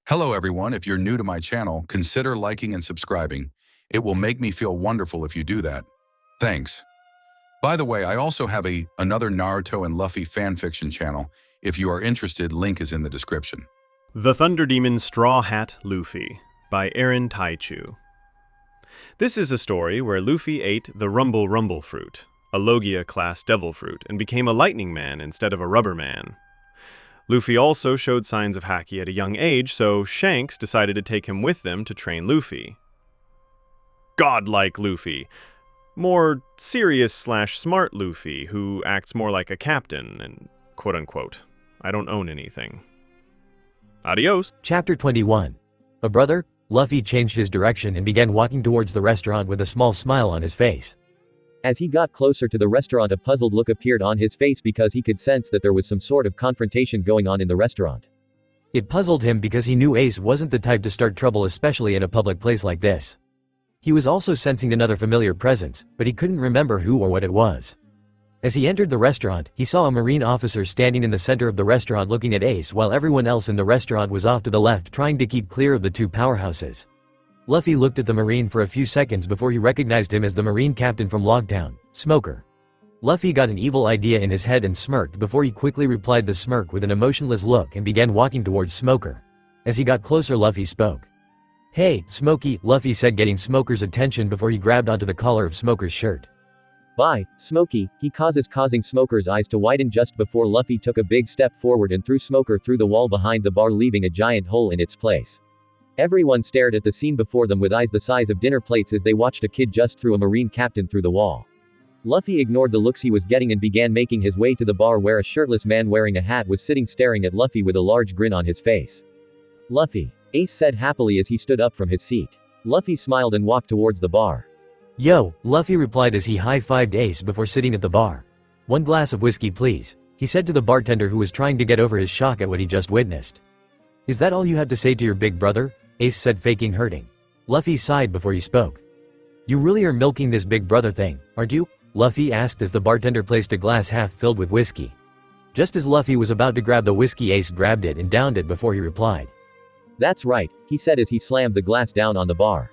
Hello everyone, if you're new to my channel, consider liking and subscribing. It will make me feel wonderful if you do that. Thanks. By the way, I also have another Naruto and Luffy fanfiction channel. If you are interested, link is in the description. The Thunder Demon's Straw Hat Luffy by AaronTaichou. This is a story where Luffy ate the Rumble fruit, a logia-class devil fruit, and became a lightning man instead of a rubber man. Luffy also showed signs of haki at a young age, so Shanks decided to take him with them to train Luffy. Godlike Luffy. More serious/smart Luffy, who acts more like a captain, and quote-unquote. I don't own anything. Adios. Chapter 21. A brother, Luffy changed his direction and began walking towards the restaurant with a small smile on his face. As he got closer to the restaurant, a puzzled look appeared on his face because he could sense that there was some sort of confrontation going on in the restaurant. It puzzled him because he knew Ace wasn't the type to start trouble, especially in a public place like this. He was also sensing another familiar presence, but he couldn't remember who or what it was. As he entered the restaurant, he saw a marine officer standing in the center of the restaurant looking at Ace while everyone else in the restaurant was off to the left trying to keep clear of the two powerhouses. Luffy looked at the marine for a few seconds before he recognized him as the marine captain from Logtown, Smoker. Luffy got an evil idea in his head and smirked before he quickly replied the smirk with an emotionless look and began walking towards Smoker. As he got closer, Luffy spoke. "Hey, Smokey," Luffy said, getting Smoker's attention before he grabbed onto the collar of Smoker's shirt. "Bye, Smokey," he causing Smoker's eyes to widen just before Luffy took a big step forward and threw Smoker through the wall behind the bar, leaving a giant hole in its place. Everyone stared at the scene before them with eyes the size of dinner plates as they watched a kid just threw a marine captain through the wall. Luffy ignored the looks he was getting and began making his way to the bar where a shirtless man wearing a hat was sitting staring at Luffy with a large grin on his face. "Luffy," Ace said happily as he stood up from his seat. Luffy smiled and walked towards the bar. "Yo," Luffy replied as he high-fived Ace before sitting at the bar. "One glass of whiskey please," he said to the bartender who was trying to get over his shock at what he just witnessed. "Is that all you had to say to your big brother?" Ace said, faking hurting. Luffy sighed before he spoke. "You really are milking this big brother thing, aren't you?" Luffy asked as the bartender placed a glass half filled with whiskey. Just as Luffy was about to grab the whiskey, Ace grabbed it and downed it before he replied. "That's right," he said as he slammed the glass down on the bar.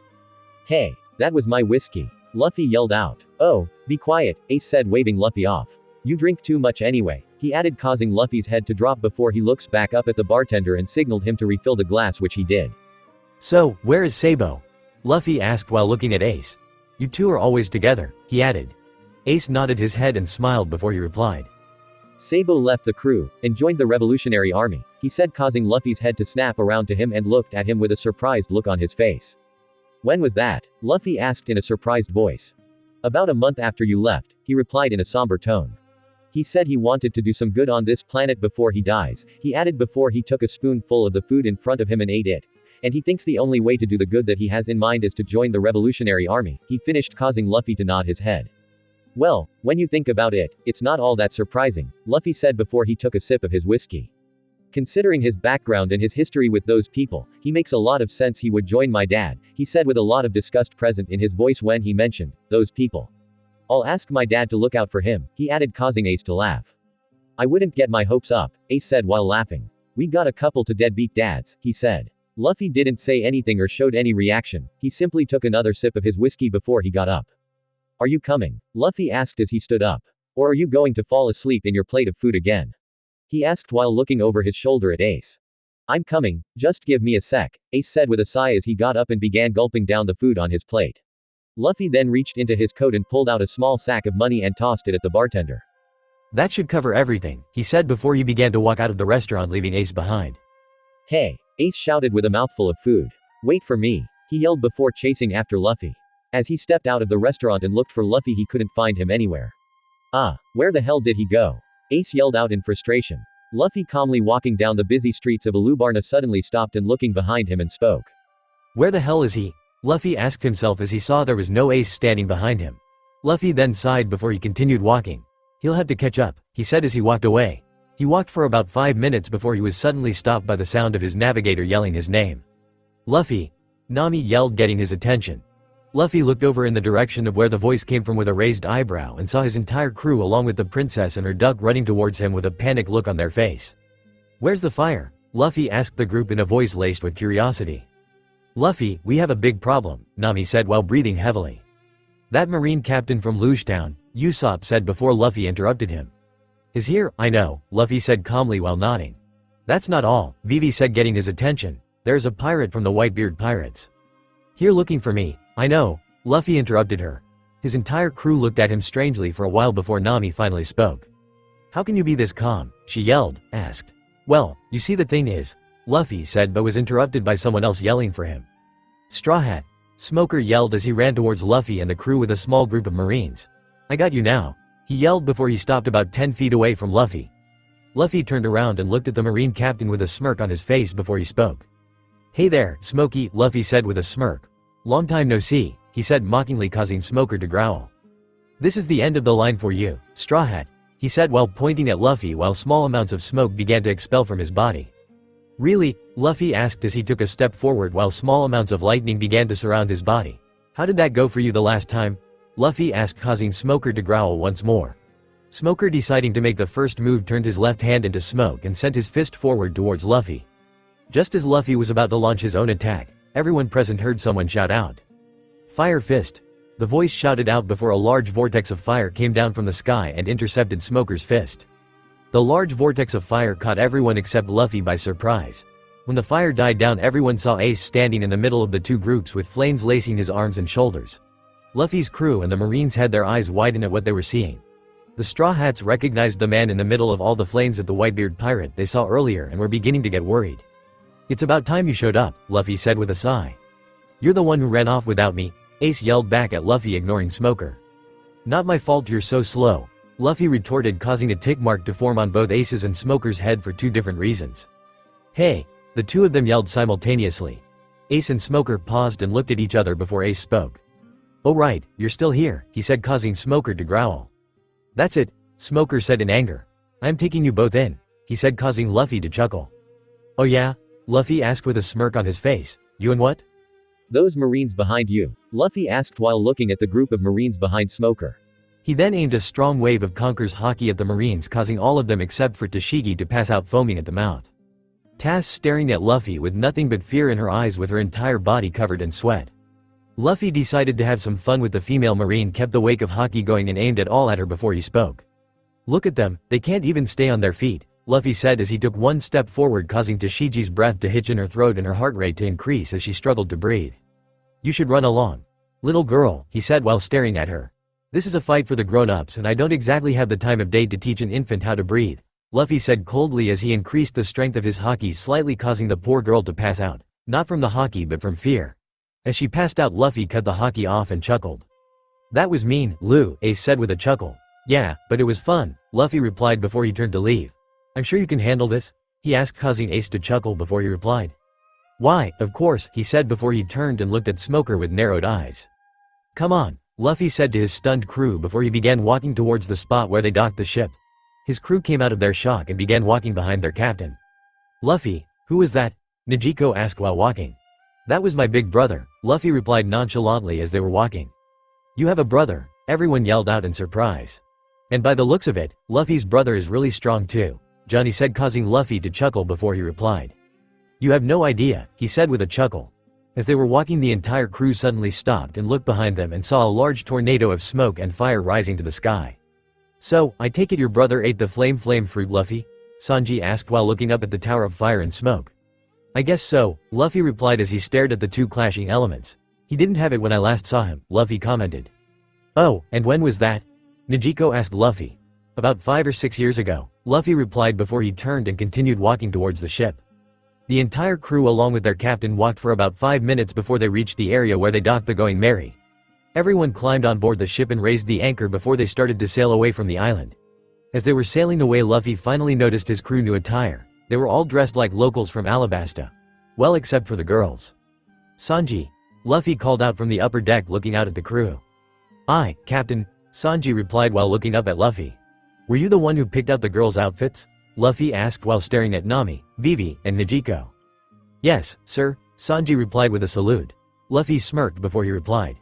"Hey, that was my whiskey," Luffy yelled out. "Oh, be quiet," Ace said, waving Luffy off. "You drink too much anyway," he added, causing Luffy's head to drop before he looks back up at the bartender and signaled him to refill the glass, which he did. "So, where is Sabo?" Luffy asked while looking at Ace. "You two are always together," he added. Ace nodded his head and smiled before he replied. "Sabo left the crew and joined the Revolutionary Army," he said, causing Luffy's head to snap around to him and looked at him with a surprised look on his face. "When was that?" Luffy asked in a surprised voice. "About a month after you left," he replied in a somber tone. "He said he wanted to do some good on this planet before he dies," he added before he took a spoonful of the food in front of him and ate it. "And he thinks the only way to do the good that he has in mind is to join the Revolutionary Army," he finished, causing Luffy to nod his head. "Well, when you think about it, it's not all that surprising," Luffy said before he took a sip of his whiskey. "Considering his background and his history with those people, he makes a lot of sense he would join my dad," he said with a lot of disgust present in his voice when he mentioned those people. "I'll ask my dad to look out for him," he added, causing Ace to laugh. "I wouldn't get my hopes up," Ace said while laughing. "We got a couple to deadbeat dads," he said. Luffy didn't say anything or showed any reaction, he simply took another sip of his whiskey before he got up. "Are you coming?" Luffy asked as he stood up. "Or are you going to fall asleep in your plate of food again?" he asked while looking over his shoulder at Ace. "I'm coming, just give me a sec," Ace said with a sigh as he got up and began gulping down the food on his plate. Luffy then reached into his coat and pulled out a small sack of money and tossed it at the bartender. "That should cover everything," he said before he began to walk out of the restaurant, leaving Ace behind. "Hey," Ace shouted with a mouthful of food. "Wait for me," he yelled before chasing after Luffy. As he stepped out of the restaurant and looked for Luffy, he couldn't find him anywhere. Where the hell did he go?" Ace yelled out in frustration. Luffy, calmly walking down the busy streets of Alubarna, suddenly stopped and looking behind him and spoke. "Where the hell is he?" Luffy asked himself as he saw there was no Ace standing behind him. Luffy then sighed before he continued walking. "He'll have to catch up," he said as he walked away. He walked for about 5 minutes before he was suddenly stopped by the sound of his navigator yelling his name. "Luffy!" Nami yelled, getting his attention. Luffy looked over in the direction of where the voice came from with a raised eyebrow and saw his entire crew along with the princess and her duck running towards him with a panicked look on their face. "Where's the fire?" Luffy asked the group in a voice laced with curiosity. Luffy, we have a big problem, Nami said while breathing heavily. That marine captain from Luge Town, Usopp said before Luffy interrupted him. Is here, I know, Luffy said calmly while nodding. That's not all, Vivi said getting his attention. There's a pirate from the Whitebeard Pirates. Here looking for me, I know, Luffy interrupted her. His entire crew looked at him strangely for a while before Nami finally spoke. How can you be this calm? She yelled, asked. Well, you see the thing is, Luffy said but was interrupted by someone else yelling for him. Straw Hat. Smoker yelled as he ran towards Luffy and the crew with a small group of Marines. I got you now. He yelled before he stopped about 10 feet away from Luffy. Luffy turned around and looked at the Marine captain with a smirk on his face before he spoke. Hey there, Smokey, Luffy said with a smirk. Long time no see, he said mockingly causing Smoker to growl. This is the end of the line for you, Straw Hat, he said while pointing at Luffy while small amounts of smoke began to expel from his body. Really? Luffy asked as he took a step forward while small amounts of lightning began to surround his body. How did that go for you the last time? Luffy asked causing Smoker to growl once more. Smoker deciding to make the first move turned his left hand into smoke and sent his fist forward towards Luffy. Just as Luffy was about to launch his own attack, everyone present heard someone shout out. Fire fist. The voice shouted out before a large vortex of fire came down from the sky and intercepted Smoker's fist. The large vortex of fire caught everyone except Luffy by surprise. When the fire died down, everyone saw Ace standing in the middle of the two groups with flames lacing his arms and shoulders. Luffy's crew and the Marines had their eyes widen at what they were seeing. The Straw Hats recognized the man in the middle of all the flames at the Whitebeard pirate they saw earlier and were beginning to get worried. It's about time you showed up, Luffy said with a sigh. You're the one who ran off without me, Ace yelled back at Luffy ignoring Smoker. Not my fault you're so slow, Luffy retorted causing a tick mark to form on both Ace's and Smoker's head for two different reasons. Hey! The two of them yelled simultaneously. Ace and Smoker paused and looked at each other before Ace spoke. Oh right, you're still here, he said causing Smoker to growl. That's it, Smoker said in anger. I'm taking you both in, he said causing Luffy to chuckle. Oh yeah? Luffy asked with a smirk on his face. You and what? Those Marines behind you, Luffy asked while looking at the group of Marines behind Smoker. He then aimed a strong wave of Conqueror's Haki at the Marines causing all of them except for Tashigi to pass out foaming at the mouth. Taz staring at Luffy with nothing but fear in her eyes with her entire body covered in sweat. Luffy decided to have some fun with the female Marine kept the wake of Haki going and aimed it all at her before he spoke. Look at them, they can't even stay on their feet, Luffy said as he took one step forward causing Tashigi's breath to hitch in her throat and her heart rate to increase as she struggled to breathe. You should run along. Little girl, he said while staring at her. This is a fight for the grown-ups and I don't exactly have the time of day to teach an infant how to breathe, Luffy said coldly as he increased the strength of his Haki slightly causing the poor girl to pass out, not from the Haki but from fear. As she passed out Luffy cut the Haki off and chuckled. That was mean, Lou, Ace said with a chuckle. Yeah, but it was fun, Luffy replied before he turned to leave. I'm sure you can handle this? He asked causing Ace to chuckle before he replied. Why, of course, he said before he turned and looked at Smoker with narrowed eyes. Come on, Luffy said to his stunned crew before he began walking towards the spot where they docked the ship. His crew came out of their shock and began walking behind their captain. Luffy, who was that? Nijiko asked while walking. That was my big brother, Luffy replied nonchalantly as they were walking. You have a brother, everyone yelled out in surprise. And by the looks of it, Luffy's brother is really strong too, Johnny said causing Luffy to chuckle before he replied. You have no idea, he said with a chuckle. As they were walking the entire crew suddenly stopped and looked behind them and saw a large tornado of smoke and fire rising to the sky. So, I take it your brother ate the flame fruit, Luffy? Sanji asked while looking up at the tower of fire and smoke. I guess so, Luffy replied as he stared at the two clashing elements. He didn't have it when I last saw him, Luffy commented. Oh, and when was that? Nijiko asked Luffy. About 5 or 6 years ago, Luffy replied before he turned and continued walking towards the ship. The entire crew along with their captain walked for about 5 minutes before they reached the area where they docked the Going Merry. Everyone climbed on board the ship and raised the anchor before they started to sail away from the island. As they were sailing away Luffy finally noticed his crew new attire. They were all dressed like locals from Alabasta. Well except for the girls. Sanji. Luffy called out from the upper deck looking out at the crew. Aye, Captain, Sanji replied while looking up at Luffy. Were you the one who picked out the girls' outfits? Luffy asked while staring at Nami, Vivi, and Nijiko. Yes, sir, Sanji replied with a salute. Luffy smirked before he replied.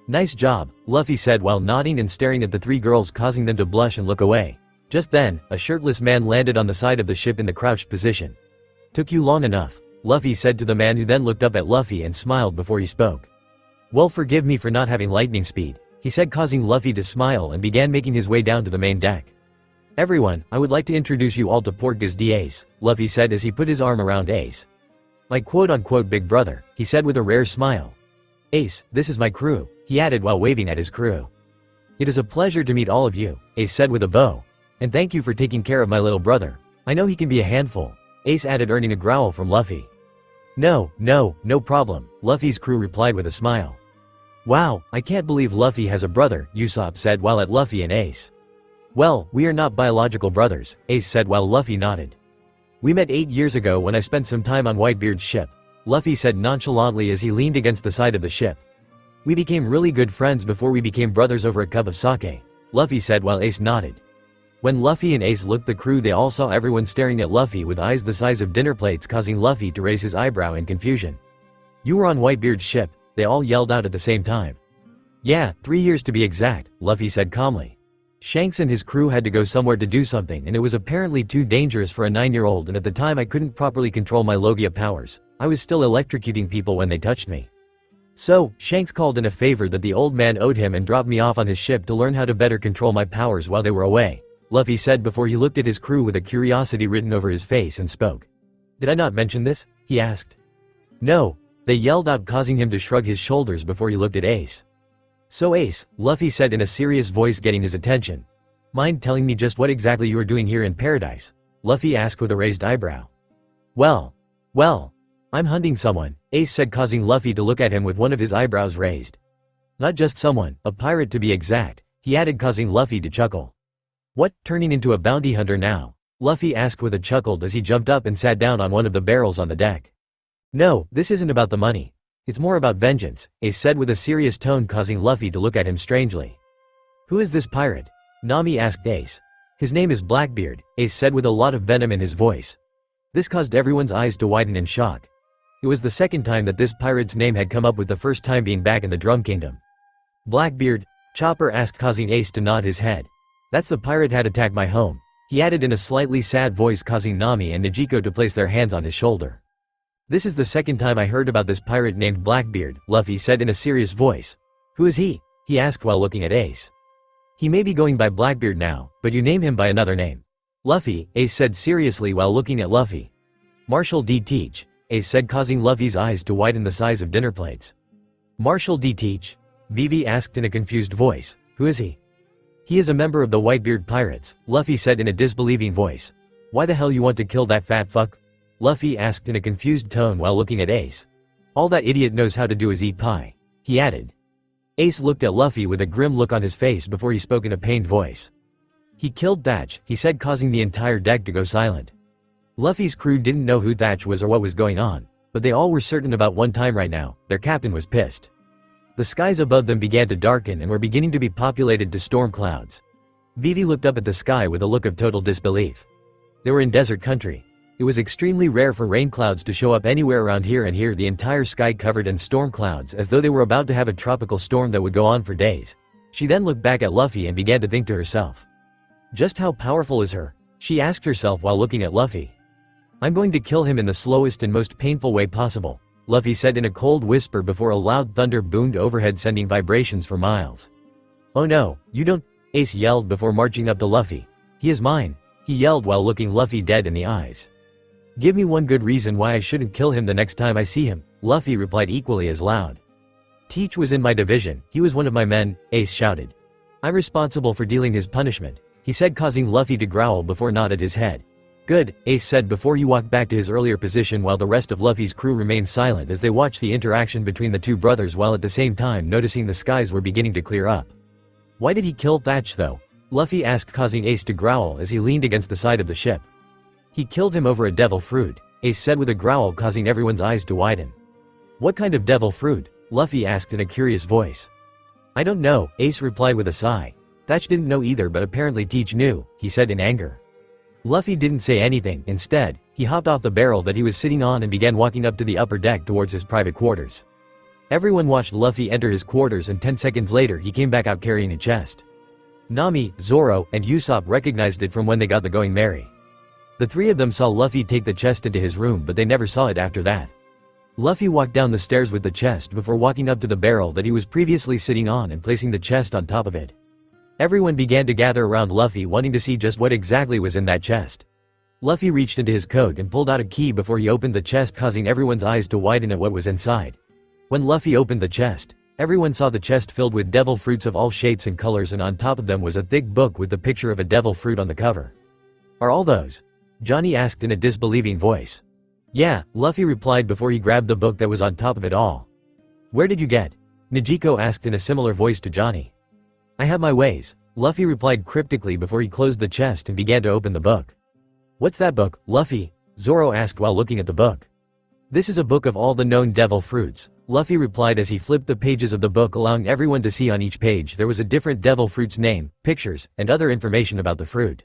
Nice job, Luffy said while nodding and staring at the three girls causing them to blush and look away. Just then, a shirtless man landed on the side of the ship in the crouched position. Took you long enough, Luffy said to the man, who then looked up at Luffy and smiled before he spoke. Well, forgive me for not having lightning speed, he said, causing Luffy to smile, and began making his way down to the main deck. Everyone, I would like to introduce you all to Portgas the Ace, Luffy said as he put his arm around Ace. My quote-unquote big brother, he said with a rare smile. Ace, this is my crew, he added while waving at his crew. It is a pleasure to meet all of you, Ace said with a bow. And thank you for taking care of my little brother. I know he can be a handful, Ace added, earning a growl from Luffy. No problem, Luffy's crew replied with a smile. Wow, I can't believe Luffy has a brother, Usopp said while at Luffy and Ace. Well, we are not biological brothers, Ace said while Luffy nodded. We met 8 years ago when I spent some time on Whitebeard's ship, Luffy said nonchalantly as he leaned against the side of the ship. We became really good friends before we became brothers over a cup of sake, Luffy said while Ace nodded. When Luffy and Ace looked at the crew, they all saw everyone staring at Luffy with eyes the size of dinner plates, causing Luffy to raise his eyebrow in confusion. You were on Whitebeard's ship, they all yelled out at the same time. Yeah, 3 years to be exact, Luffy said calmly. Shanks and his crew had to go somewhere to do something, and it was apparently too dangerous for a 9-year-old, and at the time I couldn't properly control my logia powers. I was still electrocuting people when they touched me. So, Shanks called in a favor that the old man owed him and dropped me off on his ship to learn how to better control my powers while they were away, Luffy said before he looked at his crew with a curiosity written over his face and spoke. Did I not mention this? He asked. No, they yelled out, causing him to shrug his shoulders before he looked at Ace. So Ace, Luffy said in a serious voice, getting his attention. Mind telling me just what exactly you are doing here in paradise? Luffy asked with a raised eyebrow. Well, I'm hunting someone, Ace said, causing Luffy to look at him with one of his eyebrows raised. Not just someone, a pirate to be exact, he added, causing Luffy to chuckle. What, turning into a bounty hunter now? Luffy asked with a chuckle as he jumped up and sat down on one of the barrels on the deck. No, this isn't about the money. It's more about vengeance, Ace said with a serious tone, causing Luffy to look at him strangely. Who is this pirate? Nami asked Ace. His name is Blackbeard, Ace said with a lot of venom in his voice. This caused everyone's eyes to widen in shock. It was the second time that this pirate's name had come up, with the first time being back in the Drum Kingdom. Blackbeard? Chopper asked, causing Ace to nod his head. That's the pirate had attacked my home, he added in a slightly sad voice, causing Nami and Nijiko to place their hands on his shoulder. This is the second time I heard about this pirate named Blackbeard, Luffy said in a serious voice. Who is he? He asked while looking at Ace. He may be going by Blackbeard now, but you name him by another name. Luffy, Ace said seriously while looking at Luffy. Marshall D. Teach, Ace said, causing Luffy's eyes to widen the size of dinner plates. Marshall D. Teach? Vivi asked in a confused voice. Who is he? He is a member of the Whitebeard Pirates, Luffy said in a disbelieving voice. Why the hell you want to kill that fat fuck? Luffy asked in a confused tone while looking at Ace. All that idiot knows how to do is eat pie, he added. Ace looked at Luffy with a grim look on his face before he spoke in a pained voice. He killed Thatch, he said, causing the entire deck to go silent. Luffy's crew didn't know who Thatch was or what was going on, but they all were certain about one time right now, their captain was pissed. The skies above them began to darken and were beginning to be populated to storm clouds. Vivi looked up at the sky with a look of total disbelief. They were in desert country. It was extremely rare for rain clouds to show up anywhere around here, and here the entire sky covered in storm clouds, as though they were about to have a tropical storm that would go on for days. She then looked back at Luffy and began to think to herself. Just how powerful is her? She asked herself while looking at Luffy. I'm going to kill him in the slowest and most painful way possible, Luffy said in a cold whisper before a loud thunder boomed overhead, sending vibrations for miles. Oh no, you don't, Ace yelled before marching up to Luffy. He is mine, he yelled while looking Luffy dead in the eyes. Give me one good reason why I shouldn't kill him the next time I see him, Luffy replied equally as loud. Teach was in my division, he was one of my men, Ace shouted. I'm responsible for dealing his punishment, he said, causing Luffy to growl before nodded his head. Good, Ace said before he walked back to his earlier position, while the rest of Luffy's crew remained silent as they watched the interaction between the two brothers, while at the same time noticing the skies were beginning to clear up. Why did he kill Thatch though? Luffy asked, causing Ace to growl as he leaned against the side of the ship. He killed him over a devil fruit, Ace said with a growl, causing everyone's eyes to widen. What kind of devil fruit? Luffy asked in a curious voice. I don't know, Ace replied with a sigh. Thatch didn't know either, but apparently Teach knew, he said in anger. Luffy didn't say anything. Instead, he hopped off the barrel that he was sitting on and began walking up to the upper deck towards his private quarters. Everyone watched Luffy enter his quarters, and 10 seconds later he came back out carrying a chest. Nami, Zoro, and Usopp recognized it from when they got the going merry. The three of them saw Luffy take the chest into his room, but they never saw it after that. Luffy walked down the stairs with the chest before walking up to the barrel that he was previously sitting on and placing the chest on top of it. Everyone began to gather around Luffy, wanting to see just what exactly was in that chest. Luffy reached into his coat and pulled out a key before he opened the chest, causing everyone's eyes to widen at what was inside. When Luffy opened the chest, everyone saw the chest filled with devil fruits of all shapes and colors, and on top of them was a thick book with the picture of a devil fruit on the cover. "Are all those?" Johnny asked in a disbelieving voice. "Yeah," Luffy replied before he grabbed the book that was on top of it all. "Where did you get?" Nijiko asked in a similar voice to Johnny. "I have my ways," Luffy replied cryptically before he closed the chest and began to open the book. "What's that book, Luffy?" Zoro asked while looking at the book. "This is a book of all the known devil fruits," Luffy replied as he flipped the pages of the book, allowing everyone to see on each page there was a different devil fruit's name, pictures, and other information about the fruit.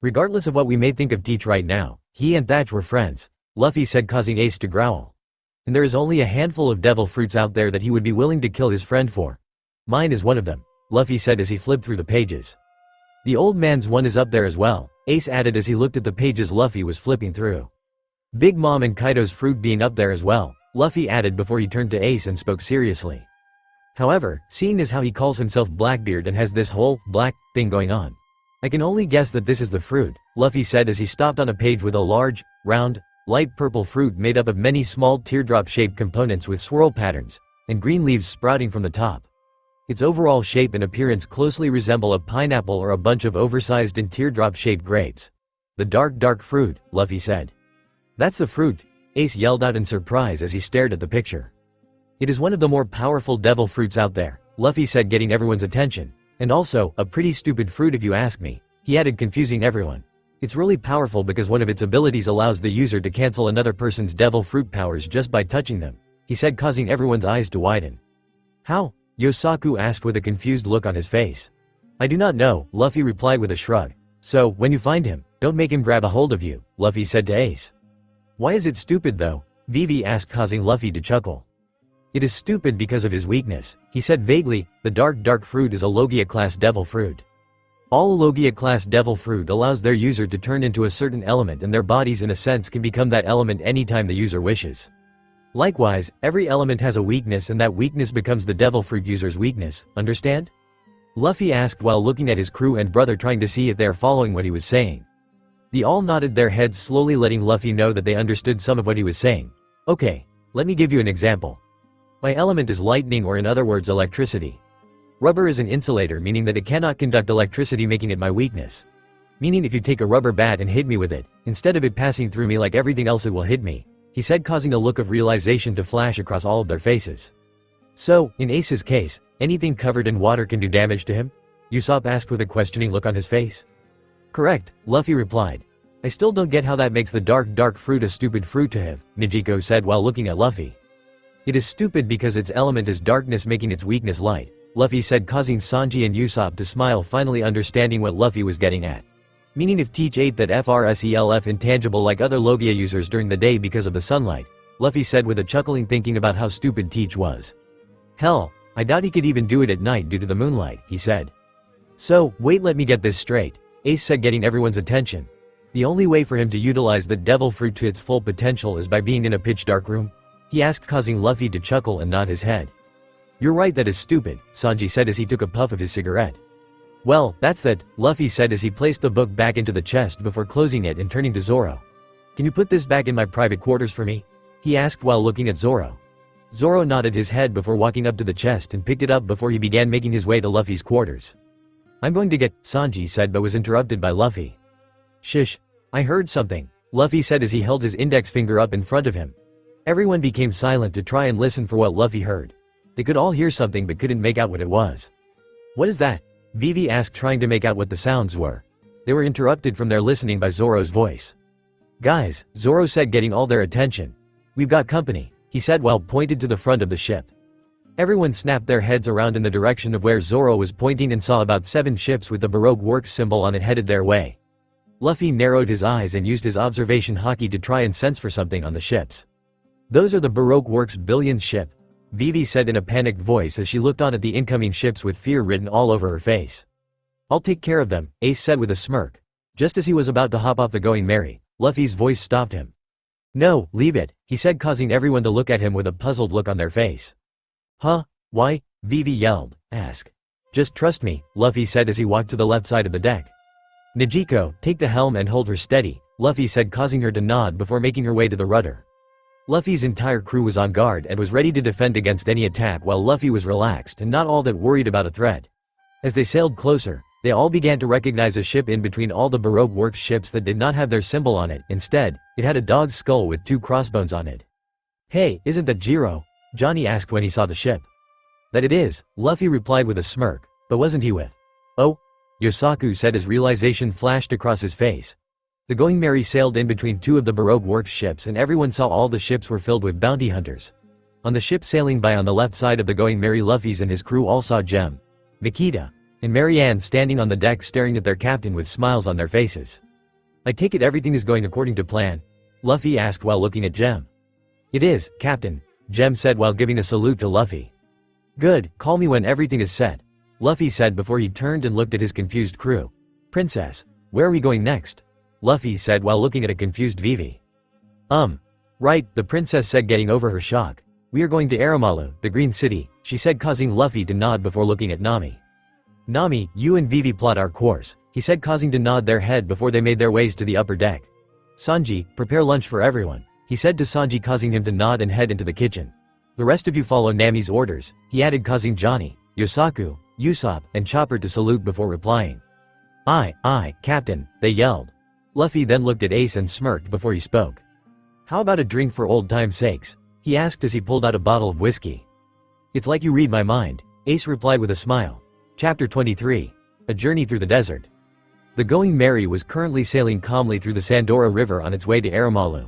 "Regardless of what we may think of Teach right now, he and Thatch were friends," Luffy said, causing Ace to growl. "And there is only a handful of devil fruits out there that he would be willing to kill his friend for. Mine is one of them," Luffy said as he flipped through the pages. "The old man's one is up there as well," Ace added as he looked at the pages Luffy was flipping through. "Big Mom and Kaido's fruit being up there as well," Luffy added before he turned to Ace and spoke seriously. "However, seeing as how he calls himself Blackbeard and has this whole black thing going on, I can only guess that this is the fruit," Luffy said as he stopped on a page with a large, round, light purple fruit made up of many small teardrop-shaped components with swirl patterns and green leaves sprouting from the top. Its overall shape and appearance closely resemble a pineapple or a bunch of oversized and teardrop-shaped grapes. "The dark fruit," Luffy said. "That's the fruit," Ace yelled out in surprise as he stared at the picture. "It is one of the more powerful devil fruits out there," Luffy said, getting everyone's attention. "And also, a pretty stupid fruit if you ask me," he added, confusing everyone. "It's really powerful because one of its abilities allows the user to cancel another person's devil fruit powers just by touching them," he said, causing everyone's eyes to widen. "How?" Yosaku asked with a confused look on his face. "I do not know," Luffy replied with a shrug. "So, when you find him, don't make him grab a hold of you," Luffy said to Ace. "Why is it stupid though?" Vivi asked, causing Luffy to chuckle. "It is stupid because of his weakness," he said vaguely. "The dark fruit is a logia-class devil fruit. All logia-class devil fruit allows their user to turn into a certain element, and their bodies in a sense can become that element anytime the user wishes. Likewise, every element has a weakness, and that weakness becomes the devil fruit user's weakness, understand?" Luffy asked while looking at his crew and brother, trying to see if they are following what he was saying. They all nodded their heads, slowly letting Luffy know that they understood some of what he was saying. "Okay, let me give you an example. My element is lightning, or in other words electricity. Rubber is an insulator, meaning that it cannot conduct electricity, making it my weakness. Meaning if you take a rubber bat and hit me with it, instead of it passing through me like everything else, it will hit me," he said, causing a look of realization to flash across all of their faces. "So, in Ace's case, anything covered in water can do damage to him?" Usopp asked with a questioning look on his face. "Correct," Luffy replied. "I still don't get how that makes the dark fruit a stupid fruit to have," Nijiko said while looking at Luffy. "It is stupid because its element is darkness, making its weakness light," Luffy said, causing Sanji and Usopp to smile, finally understanding what Luffy was getting at. "Meaning if Teach ate that FRSELF intangible like other Logia users during the day because of the sunlight," Luffy said with a chuckling, thinking about how stupid Teach was. "Hell, I doubt he could even do it at night due to the moonlight," he said. "So, wait, let me get this straight," Ace said, getting everyone's attention. "The only way for him to utilize the devil fruit to its full potential is by being in a pitch dark room?" he asked, causing Luffy to chuckle and nod his head. "You're right, that is stupid," Sanji said as he took a puff of his cigarette. "Well, that's that," Luffy said as he placed the book back into the chest before closing it and turning to Zoro. "Can you put this back in my private quarters for me?" he asked while looking at Zoro. Zoro nodded his head before walking up to the chest and picked it up before he began making his way to Luffy's quarters. "I'm going to get," Sanji said, but was interrupted by Luffy. "Shush, I heard something," Luffy said as he held his index finger up in front of him. Everyone became silent to try and listen for what Luffy heard. They could all hear something but couldn't make out what it was. "What is that?" Vivi asked, trying to make out what the sounds were. They were interrupted from their listening by Zoro's voice. "Guys," Zoro said, getting all their attention. "We've got company," he said while pointed to the front of the ship. Everyone snapped their heads around in the direction of where Zoro was pointing and saw about 7 ships with the Baroque Works symbol on it headed their way. Luffy narrowed his eyes and used his observation haki to try and sense for something on the ships. "Those are the Baroque Works Billions ship," Vivi said in a panicked voice as she looked on at the incoming ships with fear written all over her face. "I'll take care of them," Ace said with a smirk. Just as he was about to hop off the Going Merry, Luffy's voice stopped him. "No, leave it," he said, causing everyone to look at him with a puzzled look on their face. "Huh? Why?" Vivi yelled. "Ask. Just trust me," Luffy said as he walked to the left side of the deck. "Nijiko, take the helm and hold her steady," Luffy said, causing her to nod before making her way to the rudder. Luffy's entire crew was on guard and was ready to defend against any attack, while Luffy was relaxed and not all that worried about a threat. As they sailed closer, they all began to recognize a ship in between all the Baroque Works ships that did not have their symbol on it. Instead, it had a dog's skull with 2 crossbones on it. "Hey, isn't that Jiro?" Johnny asked when he saw the ship. "That it is," Luffy replied with a smirk, "but wasn't he with?" "Oh?" Yosaku said as realization flashed across his face. The Going Merry sailed in between 2 of the Baroque Works ships, and everyone saw all the ships were filled with bounty hunters. On the ship sailing by on the left side of the Going Merry, Luffy's and his crew all saw Jem, Nikita, and Marianne standing on the deck staring at their captain with smiles on their faces. "I take it everything is going according to plan?" Luffy asked while looking at Jem. "It is, Captain," Jem said while giving a salute to Luffy. "Good, call me when everything is set," Luffy said before he turned and looked at his confused crew. "Princess, where are we going next?" Luffy said while looking at a confused Vivi. Right," the princess said, getting over her shock. "We are going to Aramalu, the Green City," she said, causing Luffy to nod before looking at Nami. "Nami, you and Vivi plot our course," he said, causing to nod their head before they made their ways to the upper deck. "Sanji, prepare lunch for everyone," he said to Sanji, causing him to nod and head into the kitchen. "The rest of you follow Nami's orders," he added, causing Johnny, Yosaku, Usopp, and Chopper to salute before replying. Aye, Captain," they yelled. Luffy then looked at Ace and smirked before he spoke. "How about a drink for old time's sakes?" he asked as he pulled out a bottle of whiskey. "It's like you read my mind," Ace replied with a smile. Chapter 23. A Journey Through the Desert. The Going Merry was currently sailing calmly through the Sandora River on its way to Aramalu.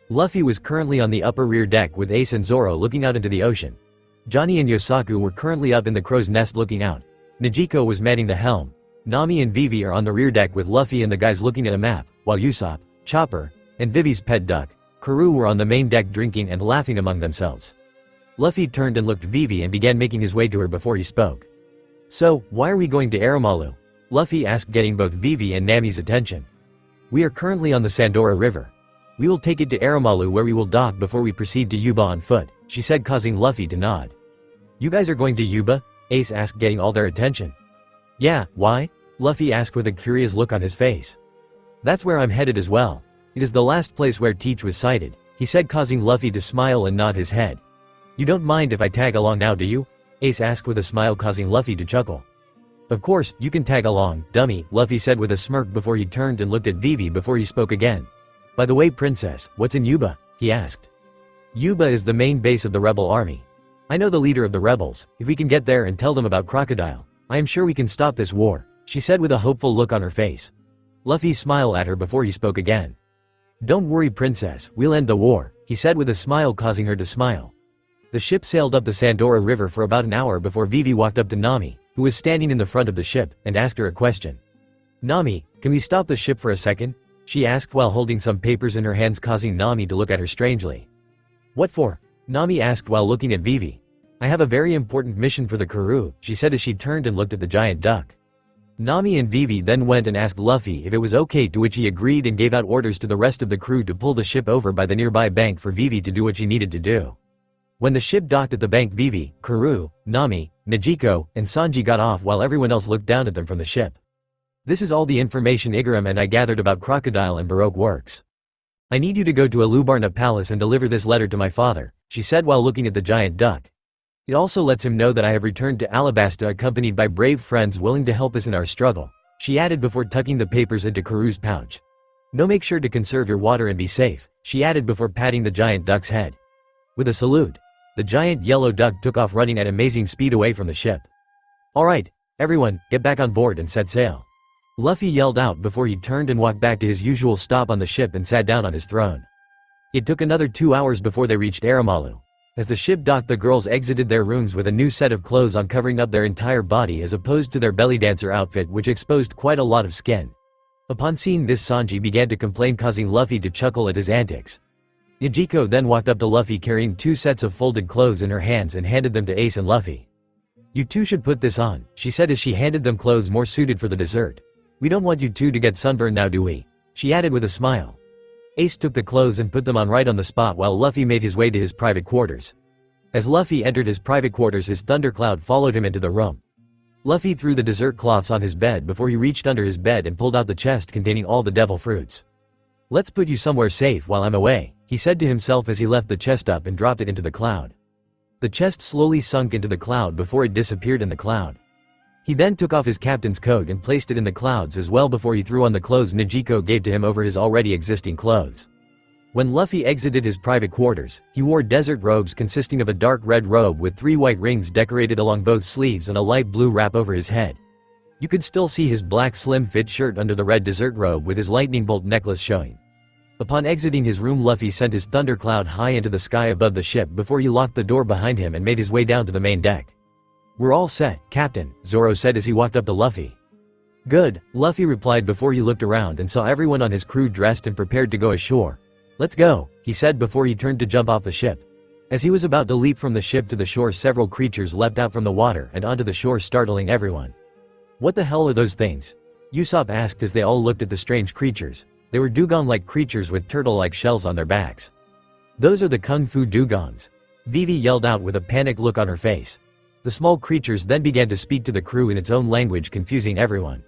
Luffy was currently on the upper rear deck with Ace and Zoro looking out into the ocean. Johnny and Yosaku were currently up in the crow's nest looking out. Nijiko was manning the helm. Nami and Vivi are on the rear deck with Luffy and the guys looking at a map, while Usopp, Chopper, and Vivi's pet duck, Karoo, were on the main deck drinking and laughing among themselves. Luffy turned and looked at Vivi and began making his way to her before he spoke. "So, why are we going to Aramalu?" Luffy asked, getting both Vivi and Nami's attention. "We are currently on the Sandora River. We will take it to Aramalu where we will dock before we proceed to Yuba on foot," she said, causing Luffy to nod. "You guys are going to Yuba?" Ace asked, getting all their attention. "Yeah, why?" Luffy asked with a curious look on his face. "That's where I'm headed as well. It is the last place where Teach was sighted," he said, causing Luffy to smile and nod his head. "You don't mind if I tag along now, do you?" Ace asked with a smile, causing Luffy to chuckle. "Of course, you can tag along, dummy," Luffy said with a smirk before he turned and looked at Vivi before he spoke again. "By the way, Princess, what's in Yuba?" he asked. "Yuba is the main base of the rebel army. I know the leader of the rebels. If we can get there and tell them about Crocodile, I am sure we can stop this war," she said with a hopeful look on her face. Luffy smiled at her before he spoke again. "Don't worry, Princess, we'll end the war," he said with a smile, causing her to smile. The ship sailed up the Sandora River for about an hour before Vivi walked up to Nami, who was standing in the front of the ship, and asked her a question. "Nami, can we stop the ship for a second?" she asked while holding some papers in her hands, causing Nami to look at her strangely. "What for?" Nami asked while looking at Vivi. "I have a very important mission for the Karoo," she said as she turned and looked at the giant duck. Nami and Vivi then went and asked Luffy if it was okay, to which he agreed and gave out orders to the rest of the crew to pull the ship over by the nearby bank for Vivi to do what she needed to do. When the ship docked at the bank, Vivi, Karoo, Nami, Nijiko, and Sanji got off while everyone else looked down at them from the ship. "This is all the information Igaram and I gathered about Crocodile and Baroque Works. I need you to go to Alubarna Palace and deliver this letter to my father," she said while looking at the giant duck. "It also lets him know that I have returned to Alabasta accompanied by brave friends willing to help us in our struggle," she added before tucking the papers into Karoo's pouch. "No, make sure to conserve your water and be safe," she added before patting the giant duck's head. With a salute, the giant yellow duck took off running at amazing speed away from the ship. "Alright, everyone, get back on board and set sail," Luffy yelled out before he turned and walked back to his usual stop on the ship and sat down on his throne. It took another 2 hours before they reached Aramalu. As the ship docked, the girls exited their rooms with a new set of clothes on, covering up their entire body as opposed to their belly dancer outfit, which exposed quite a lot of skin. Upon seeing this, Sanji began to complain, causing Luffy to chuckle at his antics. Nijiko then walked up to Luffy carrying 2 sets of folded clothes in her hands and handed them to Ace and Luffy. "You two should put this on," she said as she handed them clothes more suited for the dessert. We don't want you two to get sunburned now, do we? She added with a smile. Ace took the clothes and put them on right on the spot while Luffy made his way to his private quarters. As Luffy entered his private quarters, his thundercloud followed him into the room. Luffy threw the dessert cloths on his bed before he reached under his bed and pulled out the chest containing all the devil fruits. Let's put you somewhere safe while I'm away, he said to himself as he left the chest up and dropped it into the cloud. The chest slowly sunk into the cloud before it disappeared in the cloud. He then took off his captain's coat and placed it in the clouds as well before he threw on the clothes Nezuko gave to him over his already existing clothes. When Luffy exited his private quarters, he wore desert robes consisting of a dark red robe with 3 white rings decorated along both sleeves and a light blue wrap over his head. You could still see his black slim-fit shirt under the red desert robe with his lightning bolt necklace showing. Upon exiting his room, Luffy sent his thundercloud high into the sky above the ship before he locked the door behind him and made his way down to the main deck. We're all set, Captain, Zoro said as he walked up to Luffy. Good, Luffy replied before he looked around and saw everyone on his crew dressed and prepared to go ashore. Let's go, he said before he turned to jump off the ship. As he was about to leap from the ship to the shore, several creatures leapt out from the water and onto the shore, startling everyone. What the hell are those things? Usopp asked as they all looked at the strange creatures. They were dugong-like creatures with turtle-like shells on their backs. Those are the Kung Fu Dugons, Vivi yelled out with a panicked look on her face. The small creatures then began to speak to the crew in its own language, confusing everyone.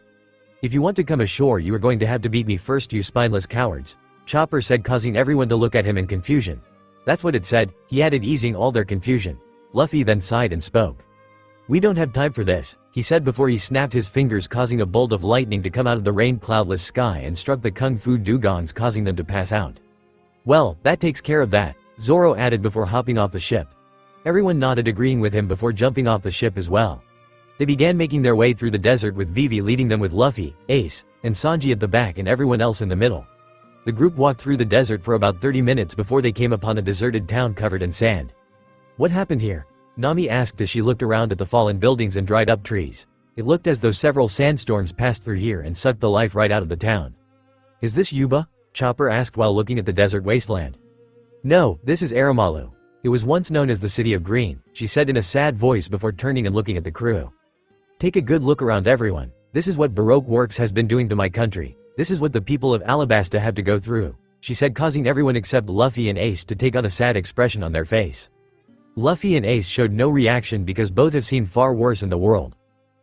If you want to come ashore, you are going to have to beat me first, you spineless cowards, Chopper said, causing everyone to look at him in confusion. That's what it said, he added, easing all their confusion. Luffy then sighed and spoke. We don't have time for this, he said before he snapped his fingers, causing a bolt of lightning to come out of the rain-cloudless sky and struck the Kung Fu Dugons, causing them to pass out. Well, that takes care of that, Zoro added before hopping off the ship. Everyone nodded, agreeing with him before jumping off the ship as well. They began making their way through the desert with Vivi leading them with Luffy, Ace, and Sanji at the back and everyone else in the middle. The group walked through the desert for about 30 minutes before they came upon a deserted town covered in sand. What happened here? Nami asked as she looked around at the fallen buildings and dried up trees. It looked as though several sandstorms passed through here and sucked the life right out of the town. Is this Yuba? Chopper asked while looking at the desert wasteland. No, this is Aramalu. It was once known as the City of Green, she said in a sad voice before turning and looking at the crew. Take a good look around, everyone. This is what Baroque Works has been doing to my country. This is what the people of Alabasta have to go through, she said, causing everyone except Luffy and Ace to take on a sad expression on their face. Luffy and Ace showed no reaction because both have seen far worse in the world.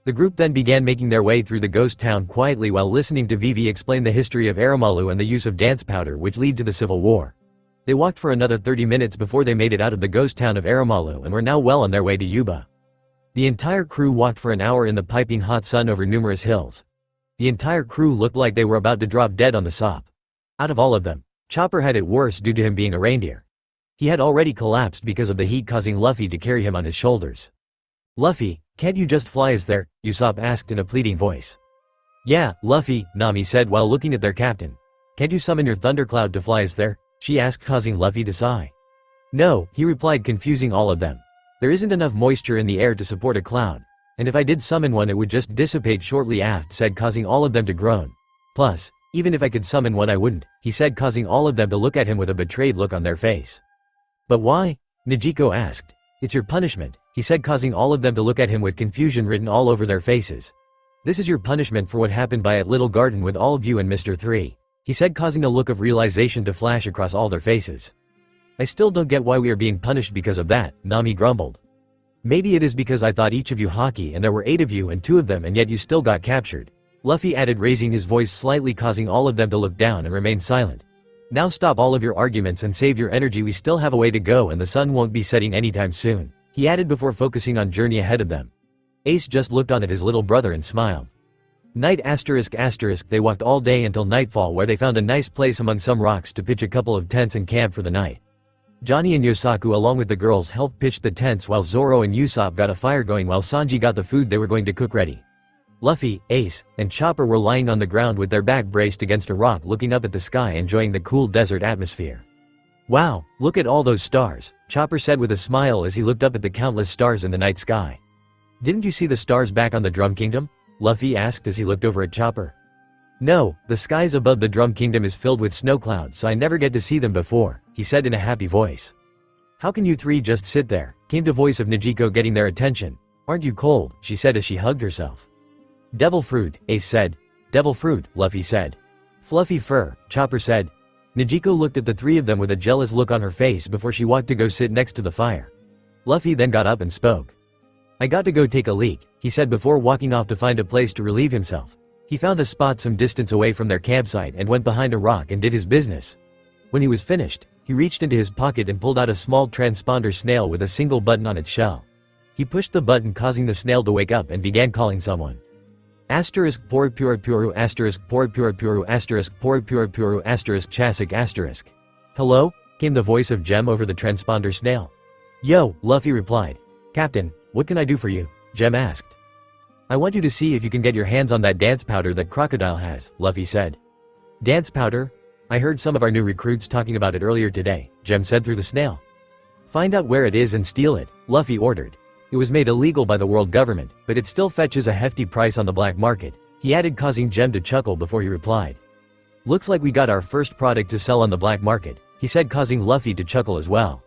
The group then began making their way through the ghost town quietly while listening to Vivi explain the history of Aramalu and the use of dance powder which led to the Civil War. They walked for another 30 minutes before they made it out of the ghost town of Aramalu and were now well on their way to Yuba. The entire crew walked for an hour in the piping hot sun over numerous hills. The entire crew looked like they were about to drop dead on the sop. Out of all of them, Chopper had it worse due to him being a reindeer. He had already collapsed because of the heat, causing Luffy to carry him on his shoulders. Luffy, can't you just fly us there? Usopp asked in a pleading voice. Yeah, Luffy, Nami said while looking at their captain. Can't you summon your thundercloud to fly us there? She asked, causing Luffy to sigh. No, he replied, confusing all of them. There isn't enough moisture in the air to support a cloud. And if I did summon one, it would just dissipate shortly, Aft said, causing all of them to groan. Plus, even if I could summon one, I wouldn't, he said, causing all of them to look at him with a betrayed look on their face. But why? Nezuko asked. It's your punishment, he said, causing all of them to look at him with confusion written all over their faces. This is your punishment for what happened by at Little Garden with all of you and Mr. 3, he said, causing a look of realization to flash across all their faces. I still don't get why we are being punished because of that, Nami grumbled. Maybe it is because I thought each of you hockey and there were 8 of you and 2 of them and yet you still got captured. Luffy added, raising his voice slightly, causing all of them to look down and remain silent. Now stop all of your arguments and save your energy, we still have a way to go and the sun won't be setting anytime soon, he added before focusing on journey ahead of them. Ace just looked on at his little brother and smiled. Night ***, they walked all day until nightfall, where they found a nice place among some rocks to pitch a couple of tents and camp for the night. Johnny and Yosaku along with the girls helped pitch the tents while Zoro and Usopp got a fire going while Sanji got the food they were going to cook ready. Luffy, Ace, and Chopper were lying on the ground with their back braced against a rock looking up at the sky, enjoying the cool desert atmosphere. Wow, look at all those stars, Chopper said with a smile as he looked up at the countless stars in the night sky. Didn't you see the stars back on the Drum Kingdom? Luffy asked as he looked over at Chopper. No, the skies above the Drum Kingdom is filled with snow clouds, so I never get to see them before, he said in a happy voice. How can you 3 just sit there? Came the voice of Nezuko, getting their attention. Aren't you cold? She said as she hugged herself. Devil fruit, Ace said. Devil fruit, Luffy said. Fluffy fur, Chopper said. Nezuko looked at the three of them with a jealous look on her face before she walked to go sit next to the fire. Luffy then got up and spoke. I got to go take a leak, he said before walking off to find a place to relieve himself. He found a spot some distance away from their campsite and went behind a rock and did his business. When he was finished, he reached into his pocket and pulled out a small transponder snail with a single button on its shell. He pushed the button, causing the snail to wake up and began calling someone. Asterisk por pura puru asterisk por pura puru asterisk por pura puru asterisk chasik asterisk. Hello? Came the voice of Gem over the transponder snail. Yo, Luffy replied. Captain, what can I do for you? Gem asked. I want you to see if you can get your hands on that dance powder that Crocodile has, Luffy said. Dance powder? I heard some of our new recruits talking about it earlier today, Gem said through the snail. Find out where it is and steal it, Luffy ordered. It was made illegal by the world government, but it still fetches a hefty price on the black market, he added, causing Gem to chuckle before he replied. Looks like we got our first product to sell on the black market, he said, causing Luffy to chuckle as well.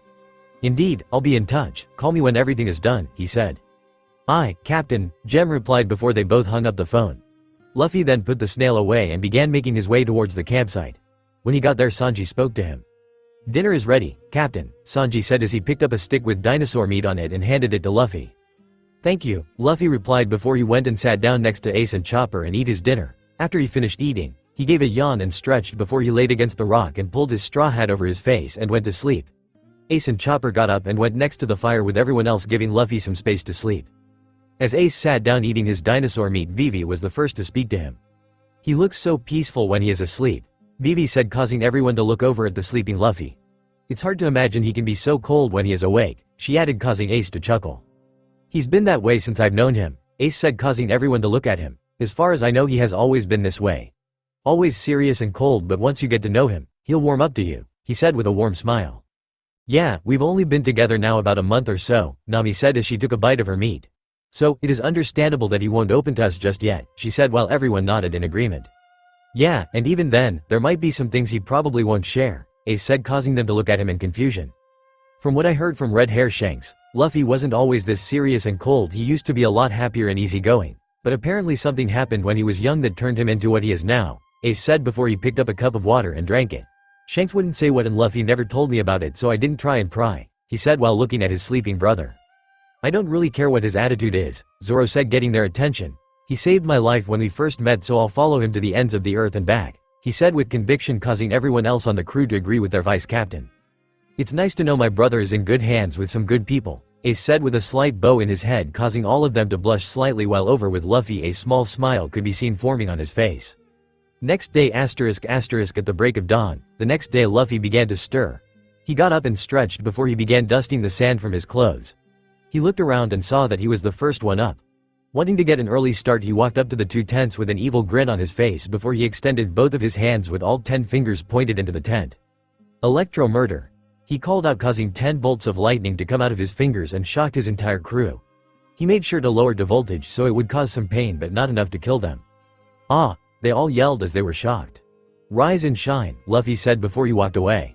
Indeed, I'll be in touch, call me when everything is done, he said. Aye, Captain, Gem replied before they both hung up the phone. Luffy then put the snail away and began making his way towards the campsite. When he got there, Sanji spoke to him. Dinner is ready, Captain, Sanji said as he picked up a stick with dinosaur meat on it and handed it to Luffy. Thank you, Luffy replied before he went and sat down next to Ace and Chopper and ate his dinner. After he finished eating, he gave a yawn and stretched before he laid against the rock and pulled his straw hat over his face and went to sleep. Ace and Chopper got up and went next to the fire with everyone else, giving Luffy some space to sleep. As Ace sat down eating his dinosaur meat, Vivi was the first to speak to him. He looks so peaceful when he is asleep, Vivi said, causing everyone to look over at the sleeping Luffy. It's hard to imagine he can be so cold when he is awake, she added, causing Ace to chuckle. He's been that way since I've known him, Ace said, causing everyone to look at him. As far as I know, he has always been this way. Always serious and cold, but once you get to know him, he'll warm up to you, he said with a warm smile. Yeah, we've only been together now about a month or so, Nami said as she took a bite of her meat. So, it is understandable that he won't open to us just yet, she said while everyone nodded in agreement. Yeah, and even then, there might be some things he probably won't share, Ace said, causing them to look at him in confusion. From what I heard from Red Hair Shanks, Luffy wasn't always this serious and cold. He used to be a lot happier and easygoing. But apparently something happened when he was young that turned him into what he is now, Ace said before he picked up a cup of water and drank it. Shanks wouldn't say what and Luffy never told me about it, so I didn't try and pry, he said while looking at his sleeping brother. I don't really care what his attitude is, Zoro said, getting their attention. He saved my life when we first met, so I'll follow him to the ends of the earth and back, he said with conviction, causing everyone else on the crew to agree with their vice captain. It's nice to know my brother is in good hands with some good people, Ace said with a slight bow in his head, causing all of them to blush slightly, while over with Luffy a small smile could be seen forming on his face. Next day at the break of dawn, the next day Luffy began to stir. He got up and stretched before he began dusting the sand from his clothes. He looked around and saw that he was the first one up. Wanting to get an early start, he walked up to the two tents with an evil grin on his face before he extended both of his hands with all 10 fingers pointed into the tent. Electro murder, he called out, causing 10 bolts of lightning to come out of his fingers and shocked his entire crew. He made sure to lower the voltage so it would cause some pain but not enough to kill them. Ah, they all yelled as they were shocked. Rise and shine, Luffy said before he walked away.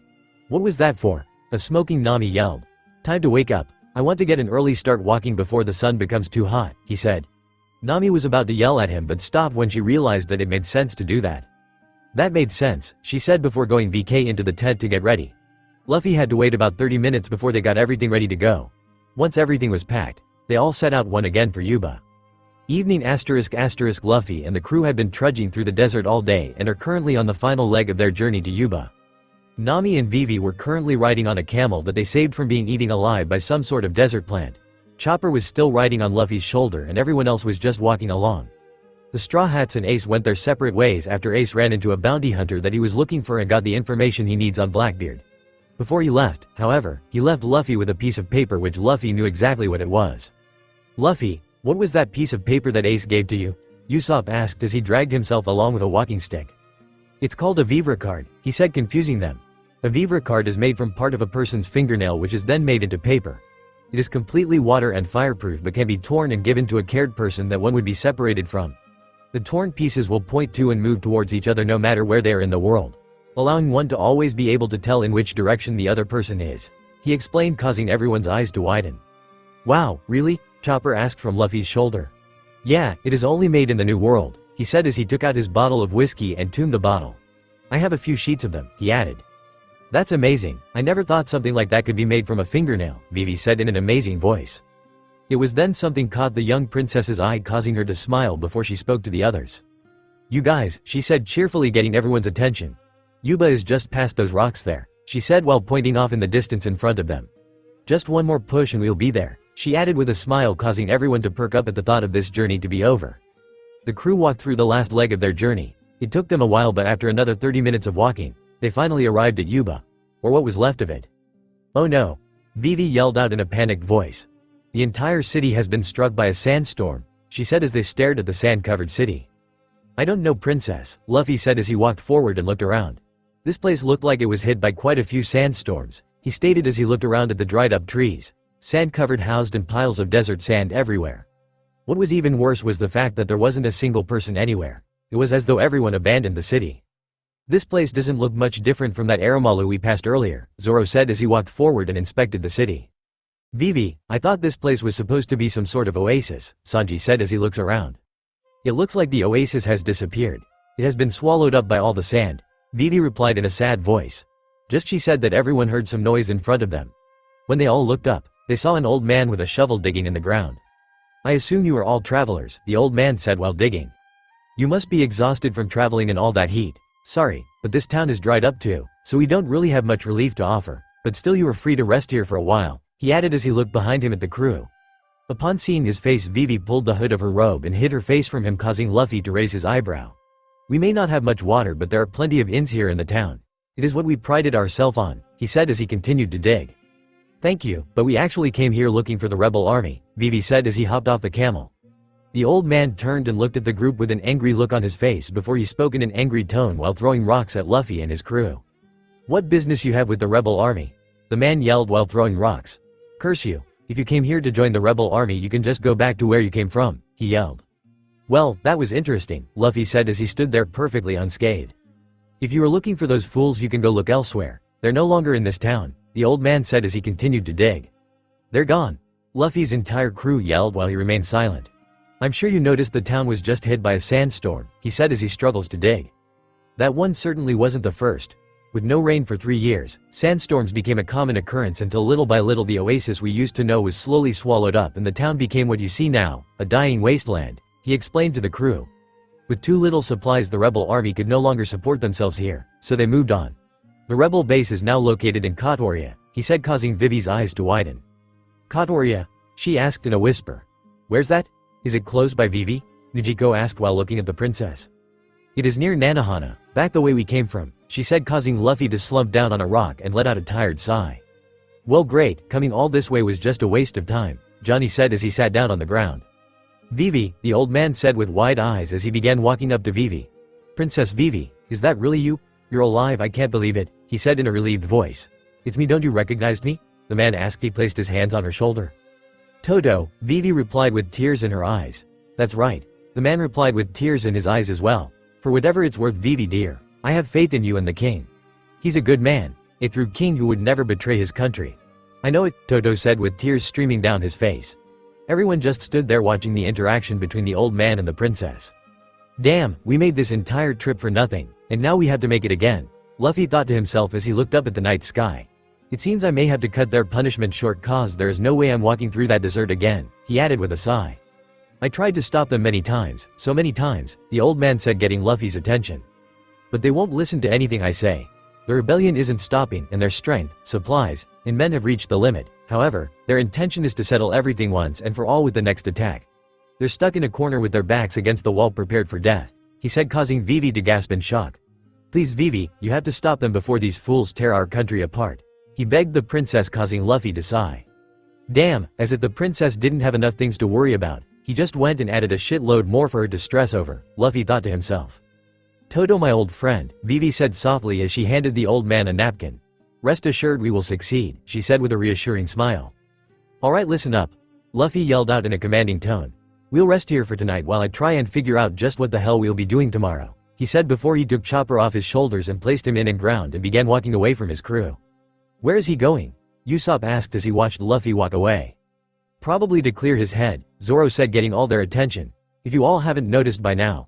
What was that for? A smoking Nami yelled. Time to wake up. I want to get an early start walking before the sun becomes too hot, he said. Nami was about to yell at him but stopped when she realized that it made sense to do that. That made sense, she said before going BK into the tent to get ready. Luffy had to wait about 30 minutes before they got everything ready to go. Once everything was packed, they all set out once again for Yuba. Evening ***. Luffy and the crew had been trudging through the desert all day and are currently on the final leg of their journey to Yuba. Nami and Vivi were currently riding on a camel that they saved from being eaten alive by some sort of desert plant. Chopper was still riding on Luffy's shoulder and everyone else was just walking along. The Straw Hats and Ace went their separate ways after Ace ran into a bounty hunter that he was looking for and got the information he needs on Blackbeard. Before he left, however, he left Luffy with a piece of paper which Luffy knew exactly what it was. Luffy, what was that piece of paper that Ace gave to you? Usopp asked as he dragged himself along with a walking stick. It's called a vivre card, he said, confusing them. A vivre card is made from part of a person's fingernail which is then made into paper. It is completely water and fireproof but can be torn and given to a cared person that one would be separated from. The torn pieces will point to and move towards each other no matter where they are in the world, allowing one to always be able to tell in which direction the other person is, he explained, causing everyone's eyes to widen. Wow, really? Chopper asked from Luffy's shoulder. Yeah, it is only made in the New World, he said as he took out his bottle of whiskey and tuned the bottle. I have a few sheets of them, he added. That's amazing, I never thought something like that could be made from a fingernail, Vivi said in an amazing voice. It was then something caught the young princess's eye, causing her to smile before she spoke to the others. You guys, she said cheerfully, getting everyone's attention. Yuba is just past those rocks there, she said while pointing off in the distance in front of them. Just one more push and we'll be there, she added with a smile, causing everyone to perk up at the thought of this journey to be over. The crew walked through the last leg of their journey. It took them a while, but after another 30 minutes of walking, they finally arrived at Yuba. Or what was left of it. Oh no! Vivi yelled out in a panicked voice. The entire city has been struck by a sandstorm, she said as they stared at the sand-covered city. I don't know, princess, Luffy said as he walked forward and looked around. This place looked like it was hit by quite a few sandstorms, he stated as he looked around at the dried-up trees, sand-covered housed and piles of desert sand everywhere. What was even worse was the fact that there wasn't a single person anywhere. It was as though everyone abandoned the city. This place doesn't look much different from that Aramalu we passed earlier, Zoro said as he walked forward and inspected the city. Vivi, I thought this place was supposed to be some sort of oasis, Sanji said as he looks around. It looks like the oasis has disappeared. It has been swallowed up by all the sand, Vivi replied in a sad voice. Just she said that everyone heard some noise in front of them. When they all looked up, they saw an old man with a shovel digging in the ground. I assume you are all travelers, the old man said while digging. You must be exhausted from traveling in all that heat. Sorry, but this town is dried up too, so we don't really have much relief to offer, but still you are free to rest here for a while, he added as he looked behind him at the crew. Upon seeing his face, Vivi pulled the hood of her robe and hid her face from him, causing Luffy to raise his eyebrow. We may not have much water, but there are plenty of inns here in the town. It is what we prided ourselves on, he said as he continued to dig. Thank you, but we actually came here looking for the rebel army, Vivi said as he hopped off the camel. The old man turned and looked at the group with an angry look on his face before he spoke in an angry tone while throwing rocks at Luffy and his crew. What business you have with the rebel army? The man yelled while throwing rocks. Curse you. If you came here to join the rebel army, you can just go back to where you came from, he yelled. Well, that was interesting, Luffy said as he stood there perfectly unscathed. If you are looking for those fools, you can go look elsewhere. They're no longer in this town, the old man said as he continued to dig. They're gone. Luffy's entire crew yelled while he remained silent. I'm sure you noticed the town was just hit by a sandstorm, he said as he struggles to dig. That one certainly wasn't the first. With no rain for 3 years, sandstorms became a common occurrence until little by little the oasis we used to know was slowly swallowed up and the town became what you see now, a dying wasteland, he explained to the crew. With too little supplies, the rebel army could no longer support themselves here, so they moved on. The rebel base is now located in Kotoria, he said, causing Vivi's eyes to widen. Kotoria? She asked in a whisper. Where's that? Is it close by, Vivi? Nijiko asked while looking at the princess. It is near Nanohana, back the way we came from, she said, causing Luffy to slump down on a rock and let out a tired sigh. Well, great, coming all this way was just a waste of time, Johnny said as he sat down on the ground. Vivi, the old man said with wide eyes as he began walking up to Vivi. Princess Vivi, is that really you? You're alive, I can't believe it, he said in a relieved voice. It's me, don't you recognize me? The man asked. He placed his hands on her shoulder. Toto, Vivi replied with tears in her eyes. That's right. The man replied with tears in his eyes as well. For whatever it's worth, Vivi dear, I have faith in you and the king. He's a good man, a true king who would never betray his country. I know it, Toto said with tears streaming down his face. Everyone just stood there watching the interaction between the old man and the princess. Damn, we made this entire trip for nothing, and now we have to make it again, Luffy thought to himself as he looked up at the night sky. It seems I may have to cut their punishment short, cause there is no way I'm walking through that desert again, he added with a sigh. I tried to stop them many times, so many times, the old man said, getting Luffy's attention. But they won't listen to anything I say. The rebellion isn't stopping, and their strength, supplies, and men have reached the limit. However, their intention is to settle everything once and for all with the next attack. They're stuck in a corner with their backs against the wall, prepared for death, he said, causing Vivi to gasp in shock. Please, Vivi, you have to stop them before these fools tear our country apart, he begged the princess, causing Luffy to sigh. Damn, as if the princess didn't have enough things to worry about, he just went and added a shitload more for her to stress over, Luffy thought to himself. Toto, my old friend, Vivi said softly as she handed the old man a napkin. Rest assured we will succeed, she said with a reassuring smile. Alright, listen up, Luffy yelled out in a commanding tone. We'll rest here for tonight while I try and figure out just what the hell we'll be doing tomorrow, he said before he took Chopper off his shoulders and placed him in and ground and began walking away from his crew. Where is he going? Usopp asked as he watched Luffy walk away. Probably to clear his head, Zoro said, getting all their attention. If you all haven't noticed by now,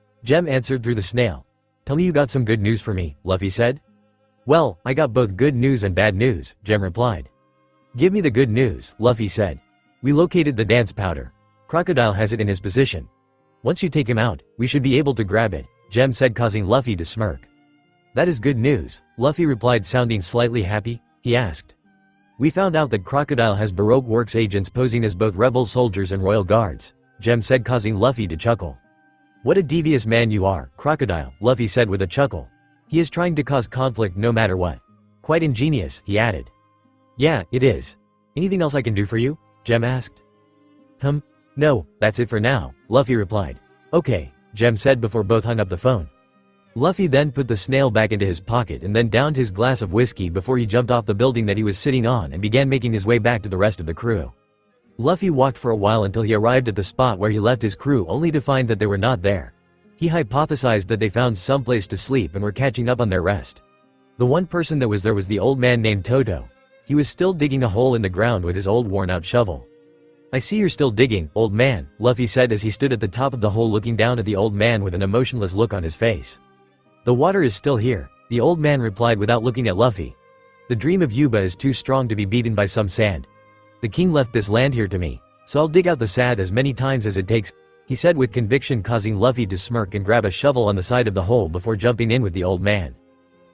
Jem answered through the snail. Tell me you got some good news for me, Luffy said. Well, I got both good news and bad news, Jem replied. Give me the good news, Luffy said. We located the dance powder. Crocodile has it in his position. Once you take him out, we should be able to grab it, Jem said, causing Luffy to smirk. That is good news, Luffy replied, sounding slightly happy. He asked. We found out that Crocodile has Baroque Works agents posing as both rebel soldiers and royal guards, Jem said, causing Luffy to chuckle. What a devious man you are, Crocodile, Luffy said with a chuckle. He is trying to cause conflict no matter what. Quite ingenious, he added. Yeah, it is. Anything else I can do for you? Jem asked. No, that's it for now, Luffy replied. Okay, Jem said before both hung up the phone. Luffy then put the snail back into his pocket and then downed his glass of whiskey before he jumped off the building that he was sitting on and began making his way back to the rest of the crew. Luffy walked for a while until he arrived at the spot where he left his crew only to find that they were not there. He hypothesized that they found someplace to sleep and were catching up on their rest. The one person that was there was the old man named Toto. He was still digging a hole in the ground with his old worn-out shovel. I see you're still digging, old man, Luffy said as he stood at the top of the hole looking down at the old man with an emotionless look on his face. The water is still here, the old man replied without looking at Luffy. The dream of Yuba is too strong to be beaten by some sand. The king left this land here to me, so I'll dig out the sand as many times as it takes, he said with conviction, causing Luffy to smirk and grab a shovel on the side of the hole before jumping in with the old man.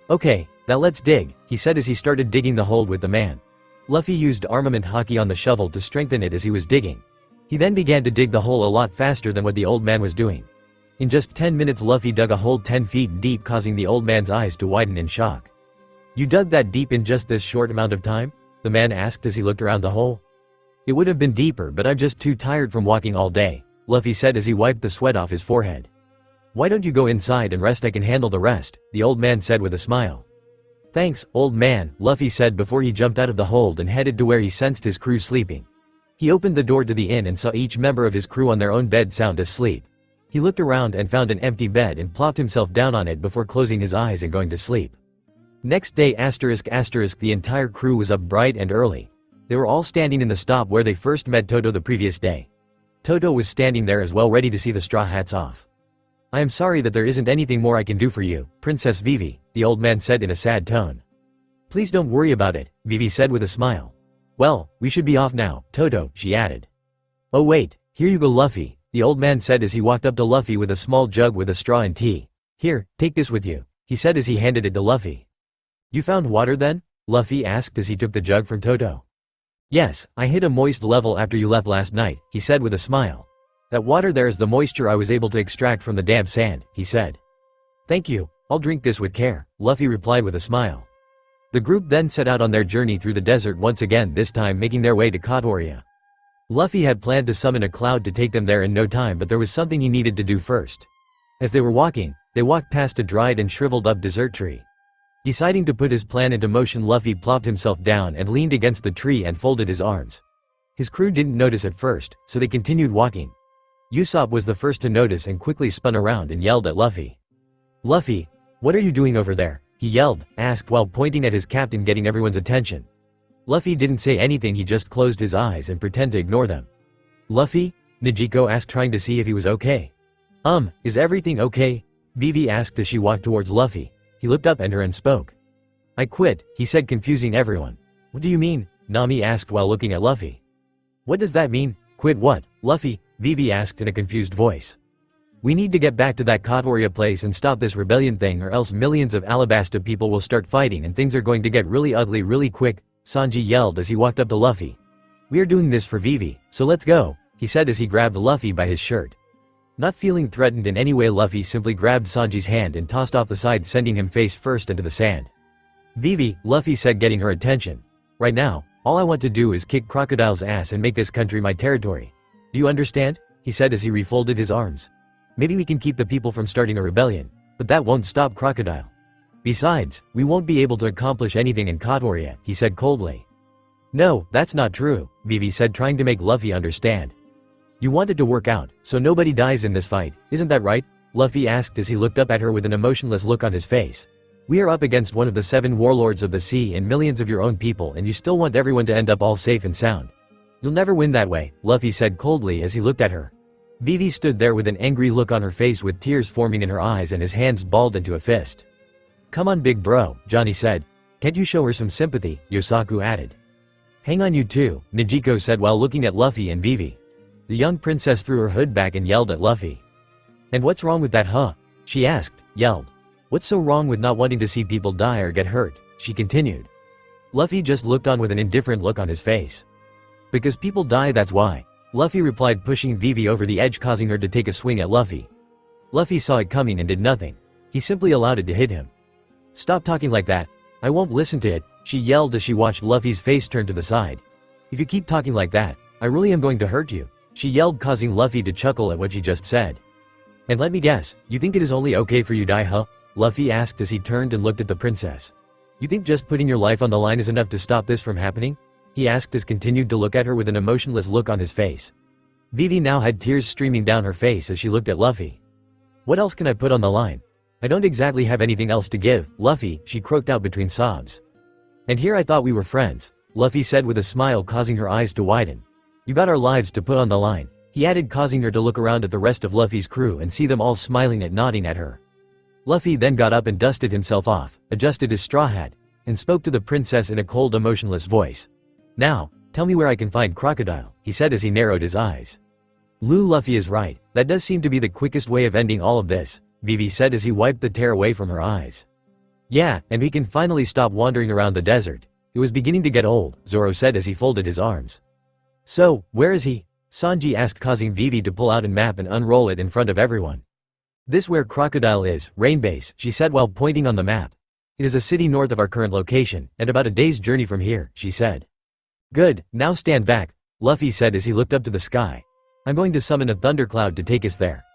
Okay, now let's dig, he said as he started digging the hole with the man. Luffy used armament hockey on the shovel to strengthen it as he was digging. He then began to dig the hole a lot faster than what the old man was doing. In just 10 minutes Luffy dug a hole 10 feet deep, causing the old man's eyes to widen in shock. You dug that deep in just this short amount of time? The man asked as he looked around the hole. It would have been deeper, but I'm just too tired from walking all day, Luffy said as he wiped the sweat off his forehead. Why don't you go inside and rest? I can handle the rest, the old man said with a smile. Thanks, old man, Luffy said before he jumped out of the hold and headed to where he sensed his crew sleeping. He opened the door to the inn and saw each member of his crew on their own bed sound asleep. He looked around and found an empty bed and plopped himself down on it before closing his eyes and going to sleep. Next day the entire crew was up bright and early. They were all standing in the stop where they first met Toto the previous day. Toto was standing there as well, ready to see the straw hats off. I am sorry that there isn't anything more I can do for you, Princess Vivi, the old man said in a sad tone. Please don't worry about it, Vivi said with a smile. Well, we should be off now, Toto, she added. Oh wait, here you go Luffy, the old man said as he walked up to Luffy with a small jug with a straw and tea. Here, take this with you, he said as he handed it to Luffy. You found water then? Luffy asked as he took the jug from Toto. Yes, I hit a moist level after you left last night, he said with a smile. That water there is the moisture I was able to extract from the damp sand, he said. Thank you, I'll drink this with care, Luffy replied with a smile. The group then set out on their journey through the desert once again, this time making their way to Kotoria. Luffy had planned to summon a cloud to take them there in no time, but there was something he needed to do first. As they were walking, they walked past a dried and shriveled up desert tree. Deciding to put his plan into motion, Luffy plopped himself down and leaned against the tree and folded his arms. His crew didn't notice at first, so they continued walking. Usopp was the first to notice and quickly spun around and yelled at Luffy. Luffy, what are you doing over there? He yelled, asked while pointing at his captain, getting everyone's attention. Luffy didn't say anything, he just closed his eyes and pretended to ignore them. Luffy? Nijiko asked, trying to see if he was okay. Is everything okay? Vivi asked as she walked towards Luffy. He looked up at her and spoke. I quit, he said, confusing everyone. What do you mean? Nami asked while looking at Luffy. What does that mean? Quit what, Luffy? Vivi asked in a confused voice. We need to get back to that Katoria place and stop this rebellion thing, or else millions of Alabasta people will start fighting and things are going to get really ugly really quick, Sanji yelled as he walked up to Luffy. We are doing this for Vivi, so let's go, he said as he grabbed Luffy by his shirt. Not feeling threatened in any way, Luffy simply grabbed Sanji's hand and tossed off the side, sending him face first into the sand. Vivi, Luffy said, getting her attention. Right now, all I want to do is kick Crocodile's ass and make this country my territory. Do you understand? He said as he refolded his arms. Maybe we can keep the people from starting a rebellion, but that won't stop Crocodile. Besides, we won't be able to accomplish anything in Katoria, he said coldly. No, that's not true, Vivi said, trying to make Luffy understand. You want it to work out, so nobody dies in this fight, isn't that right? Luffy asked as he looked up at her with an emotionless look on his face. We are up against one of the 7 warlords of the sea and millions of your own people, and you still want everyone to end up all safe and sound. You'll never win that way, Luffy said coldly as he looked at her. Vivi stood there with an angry look on her face, with tears forming in her eyes and his hands balled into a fist. Come on big bro, Johnny said. Can't you show her some sympathy, Yosaku added. Hang on you two, Nijiko said while looking at Luffy and Vivi. The young princess threw her hood back and yelled at Luffy. And what's wrong with that, huh? She asked, yelled. What's so wrong with not wanting to see people die or get hurt? She continued. Luffy just looked on with an indifferent look on his face. Because people die, that's why, Luffy replied, pushing Vivi over the edge, causing her to take a swing at Luffy. Luffy saw it coming and did nothing. He simply allowed it to hit him. Stop talking like that. I won't listen to it, she yelled as she watched Luffy's face turn to the side. If you keep talking like that, I really am going to hurt you, she yelled, causing Luffy to chuckle at what she just said. And let me guess, you think it is only okay for you to die, huh? Luffy asked as he turned and looked at the princess. You think just putting your life on the line is enough to stop this from happening? He asked as continued to look at her with an emotionless look on his face. Vivi now had tears streaming down her face as she looked at Luffy. What else can I put on the line? I don't exactly have anything else to give, Luffy, she croaked out between sobs. And here I thought we were friends, Luffy said with a smile, causing her eyes to widen. You got our lives to put on the line, he added, causing her to look around at the rest of Luffy's crew and see them all smiling and nodding at her. Luffy then got up and dusted himself off, adjusted his straw hat, and spoke to the princess in a cold, emotionless voice. Now, tell me where I can find Crocodile, he said as he narrowed his eyes. Luffy is right, that does seem to be the quickest way of ending all of this, Vivi said as he wiped the tear away from her eyes. Yeah, and we can finally stop wandering around the desert. It was beginning to get old, Zoro said as he folded his arms. So, where is he? Sanji asked, causing Vivi to pull out a map and unroll it in front of everyone. This where Crocodile is, Rainbase, she said while pointing on the map. It is a city north of our current location, and about a day's journey from here, she said. Good, now stand back, Luffy said as he looked up to the sky. I'm going to summon a thundercloud to take us there.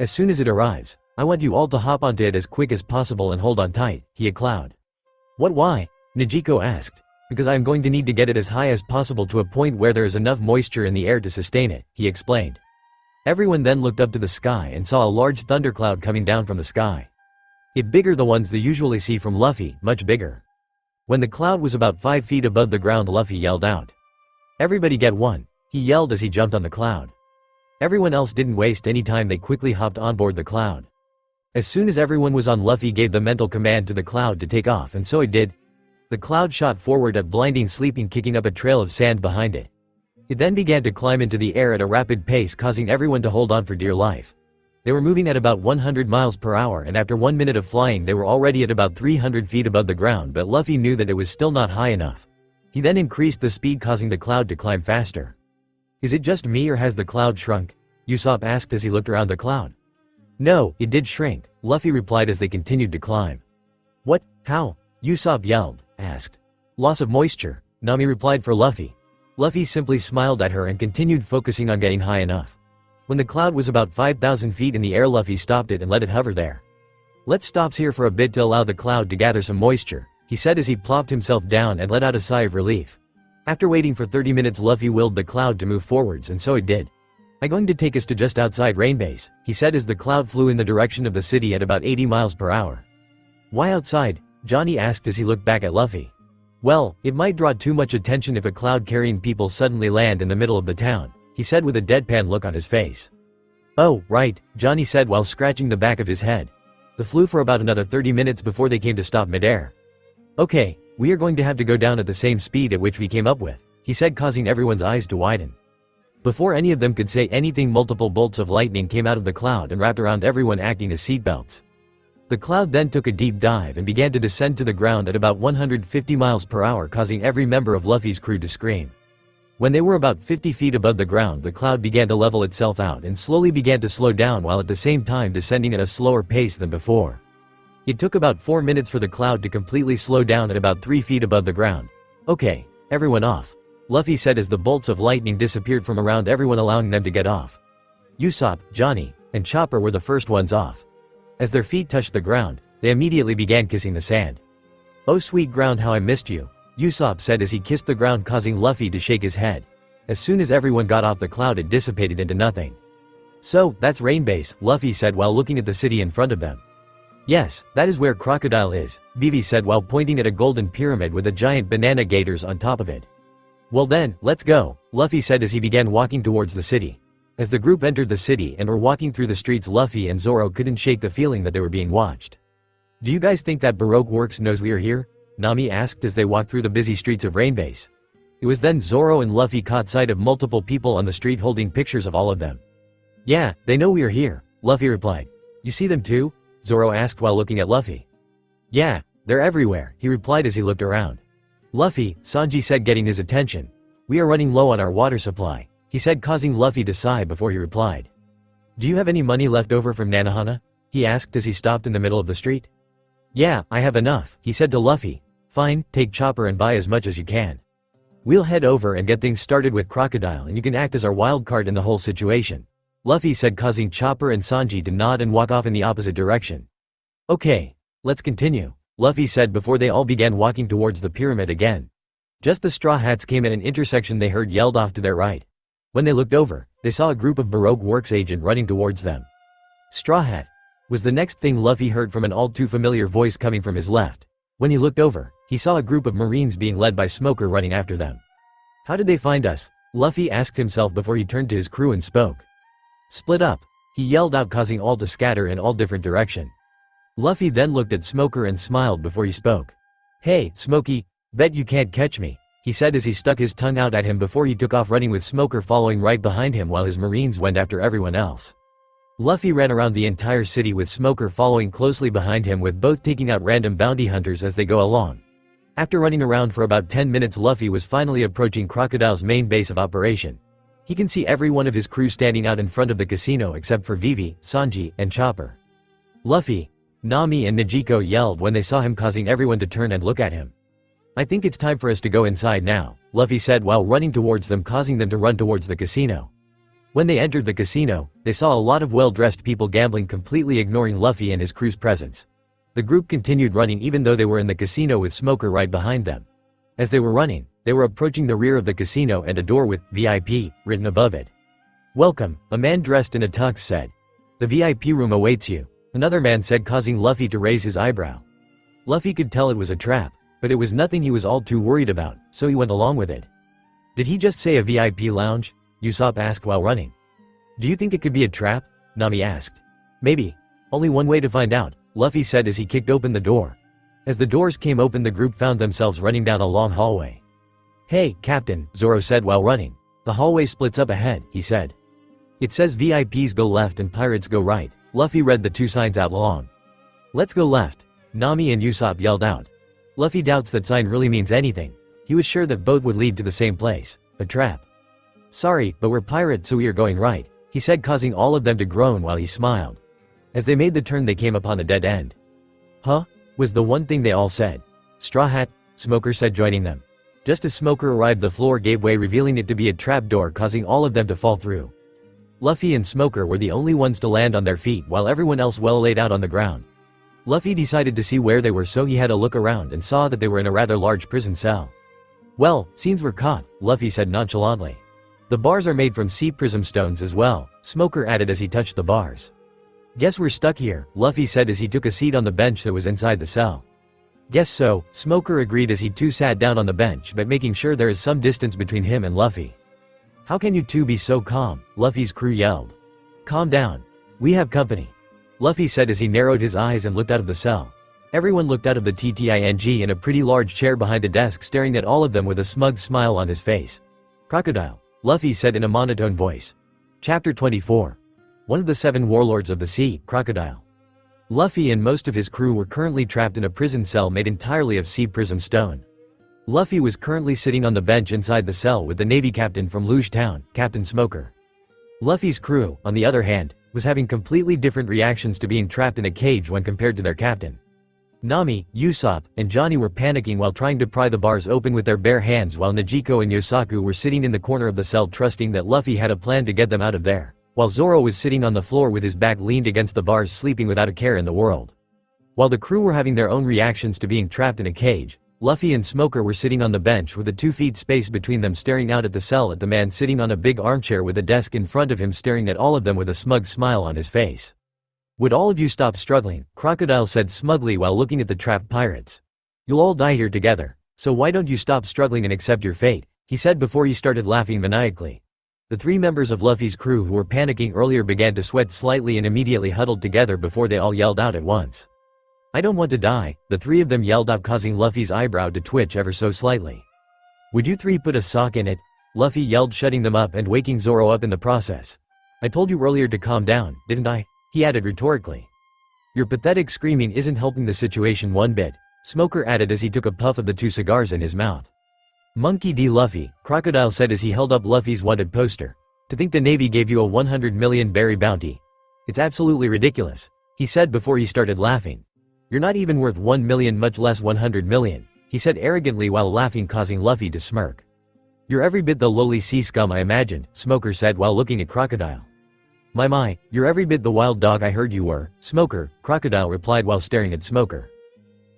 As soon as it arrives, I want you all to hop onto it as quick as possible and hold on tight, he a cloud. What, why? Nijiko asked. Because I am going to need to get it as high as possible to a point where there is enough moisture in the air to sustain it, he explained. Everyone then looked up to the sky and saw a large thundercloud coming down from the sky. It bigger the ones they usually see from Luffy, much bigger. When the cloud was about 5 feet above the ground, Luffy yelled out. Everybody get one, he yelled as he jumped on the cloud. Everyone else didn't waste any time, they quickly hopped on board the cloud. As soon as everyone was on, Luffy gave the mental command to the cloud to take off, and so it did. The cloud shot forward at blinding sleeping, kicking up a trail of sand behind it. It then began to climb into the air at a rapid pace, causing everyone to hold on for dear life. They were moving at about 100 miles per hour, and after 1 minute of flying they were already at about 300 feet above the ground, but Luffy knew that it was still not high enough. He then increased the speed, causing the cloud to climb faster. Is it just me, or has the cloud shrunk? Usopp asked as he looked around the cloud. No, it did shrink, Luffy replied as they continued to climb. What? How? Usopp asked. Loss of moisture, Nami replied for Luffy. Luffy simply smiled at her and continued focusing on getting high enough. When the cloud was about 5,000 feet in the air, Luffy stopped it and let it hover there. Let's stop here for a bit to allow the cloud to gather some moisture, he said as he plopped himself down and let out a sigh of relief. After waiting for 30 minutes, Luffy willed the cloud to move forwards, and so it did. I'm going to take us to just outside Rainbase, he said as the cloud flew in the direction of the city at about 80 miles per hour. Why outside? Johnny asked as he looked back at Luffy. Well, it might draw too much attention if a cloud carrying people suddenly land in the middle of the town, he said with a deadpan look on his face. "Oh, right," Johnny said while scratching the back of his head. They flew for about another 30 minutes before they came to stop midair. "Okay, we are going to have to go down at the same speed at which we came up with," he said, causing everyone's eyes to widen. Before any of them could say anything, multiple bolts of lightning came out of the cloud and wrapped around everyone, acting as seatbelts. The cloud then took a deep dive and began to descend to the ground at about 150 miles per hour, causing every member of Luffy's crew to scream. When they were about 50 feet above the ground, the cloud began to level itself out and slowly began to slow down, while at the same time descending at a slower pace than before. It took about 4 minutes for the cloud to completely slow down at about 3 feet above the ground. "Okay, everyone off," Luffy said as the bolts of lightning disappeared from around everyone, allowing them to get off. Usopp, Johnny, and Chopper were the first ones off. As their feet touched the ground, they immediately began kissing the sand. "Oh sweet ground, how I missed you," Usopp said as he kissed the ground, causing Luffy to shake his head. As soon as everyone got off the cloud, it dissipated into nothing. "So, that's Rainbase," Luffy said while looking at the city in front of them. "Yes, that is where Crocodile is," Vivi said while pointing at a golden pyramid with a giant banana gators on top of it. "Well then, let's go," Luffy said as he began walking towards the city. As the group entered the city and were walking through the streets, Luffy and Zoro couldn't shake the feeling that they were being watched. "Do you guys think that Baroque Works knows we are here?" Nami asked as they walked through the busy streets of Rainbase. It was then Zoro and Luffy caught sight of multiple people on the street holding pictures of all of them. "Yeah, they know we are here," Luffy replied. "You see them too?" Zoro asked while looking at Luffy. "Yeah, they're everywhere," he replied as he looked around. "Luffy," Sanji said, getting his attention. "We are running low on our water supply," he said, causing Luffy to sigh before he replied. "Do you have any money left over from Nanohana?" he asked as he stopped in the middle of the street. "Yeah, I have enough," he said to Luffy. "Fine, take Chopper and buy as much as you can. We'll head over and get things started with Crocodile, and you can act as our wild card in the whole situation," Luffy said, causing Chopper and Sanji to nod and walk off in the opposite direction. "Okay, let's continue," Luffy said before they all began walking towards the pyramid again. Just as Straw Hats came at an intersection, they heard yelled off to their right. When they looked over, they saw a group of Baroque Works agent running towards them. "Straw Hat," was the next thing Luffy heard from an all too familiar voice coming from his left. When he looked over, he saw a group of Marines being led by Smoker running after them. "How did they find us?" Luffy asked himself before he turned to his crew and spoke. "Split up," he yelled out, causing all to scatter in all different direction. Luffy then looked at Smoker and smiled before he spoke. "Hey, Smokey, bet you can't catch me," he said as he stuck his tongue out at him before he took off running, with Smoker following right behind him while his Marines went after everyone else. Luffy ran around the entire city with Smoker following closely behind him, with both taking out random bounty hunters as they go along. After running around for about 10 minutes, Luffy was finally approaching Crocodile's main base of operation. He can see every one of his crew standing out in front of the casino except for Vivi, Sanji, and Chopper. "Luffy!" Nami and Nejico yelled when they saw him, causing everyone to turn and look at him. "I think it's time for us to go inside now," Luffy said while running towards them, causing them to run towards the casino. When they entered the casino, they saw a lot of well-dressed people gambling, completely ignoring Luffy and his crew's presence. The group continued running even though they were in the casino with Smoker right behind them. As they were running, they were approaching the rear of the casino and a door with VIP written above it. "Welcome," a man dressed in a tux said. "The VIP room awaits you," another man said, causing Luffy to raise his eyebrow. Luffy could tell it was a trap, but it was nothing he was all too worried about, so he went along with it. "Did he just say a VIP lounge?" Usopp asked while running. "Do you think it could be a trap?" Nami asked. "Maybe. Only one way to find out," Luffy said as he kicked open the door. As the doors came open, the group found themselves running down a long hallway. "Hey, Captain," Zoro said while running. "The hallway splits up ahead," he said. "It says VIPs go left and pirates go right." Luffy read the two signs out long. "Let's go left," Nami and Usopp yelled out. Luffy doubts that sign really means anything. He was sure that both would lead to the same place, a trap. "Sorry, but we're pirates, so we are going right," he said, causing all of them to groan while he smiled. As they made the turn, they came upon a dead end. "Huh?" was the one thing they all said. "Straw Hat," Smoker said, joining them. Just as Smoker arrived, the floor gave way, revealing it to be a trapdoor, causing all of them to fall through. Luffy and Smoker were the only ones to land on their feet, while everyone else well laid out on the ground. Luffy decided to see where they were, so he had a look around and saw that they were in a rather large prison cell. "Well, seems we're caught," Luffy said nonchalantly. "The bars are made from sea prism stones as well," Smoker added as he touched the bars. "Guess we're stuck here," Luffy said as he took a seat on the bench that was inside the cell. "Guess so," Smoker agreed as he too sat down on the bench, but making sure there is some distance between him and Luffy. "How can you two be so calm?" Luffy's crew yelled. "Calm down. We have company," Luffy said as he narrowed his eyes and looked out of the cell. Everyone looked out of the TTING in a pretty large chair behind a desk, staring at all of them with a smug smile on his face. "Crocodile," Luffy said in a monotone voice. Chapter 24. One of the 7 warlords of the sea, Crocodile. Luffy and most of his crew were currently trapped in a prison cell made entirely of sea prism stone. Luffy was currently sitting on the bench inside the cell with the Navy captain from Luge Town, Captain Smoker. Luffy's crew, on the other hand, was having completely different reactions to being trapped in a cage when compared to their captain. Nami, Usopp, and Johnny were panicking while trying to pry the bars open with their bare hands, while Najiko and Yosaku were sitting in the corner of the cell trusting that Luffy had a plan to get them out of there, while Zoro was sitting on the floor with his back leaned against the bars, sleeping without a care in the world. While the crew were having their own reactions to being trapped in a cage, Luffy and Smoker were sitting on the bench with a 2 feet space between them, staring out at the cell at the man sitting on a big armchair with a desk in front of him, staring at all of them with a smug smile on his face. "Would all of you stop struggling?" Crocodile said smugly while looking at the trapped pirates. "You'll all die here together, so why don't you stop struggling and accept your fate?" he said before he started laughing maniacally. The 3 members of Luffy's crew who were panicking earlier began to sweat slightly and immediately huddled together before they all yelled out at once. "I don't want to die," the 3 of them yelled out, causing Luffy's eyebrow to twitch ever so slightly. "Would you 3 put a sock in it?" Luffy yelled, shutting them up and waking Zoro up in the process. "I told you earlier to calm down, didn't I?" he added rhetorically. "Your pathetic screaming isn't helping the situation one bit," Smoker added as he took a puff of the 2 cigars in his mouth. "Monkey D. Luffy," Crocodile said as he held up Luffy's wanted poster. "To think the Navy gave you a 100 million berry bounty. It's absolutely ridiculous," he said before he started laughing. "You're not even worth 1 million, much less 100 million, he said arrogantly while laughing, causing Luffy to smirk. "You're every bit the lowly sea scum I imagined," Smoker said while looking at Crocodile. My, you're every bit the wild dog I heard you were, Smoker," Crocodile replied while staring at Smoker.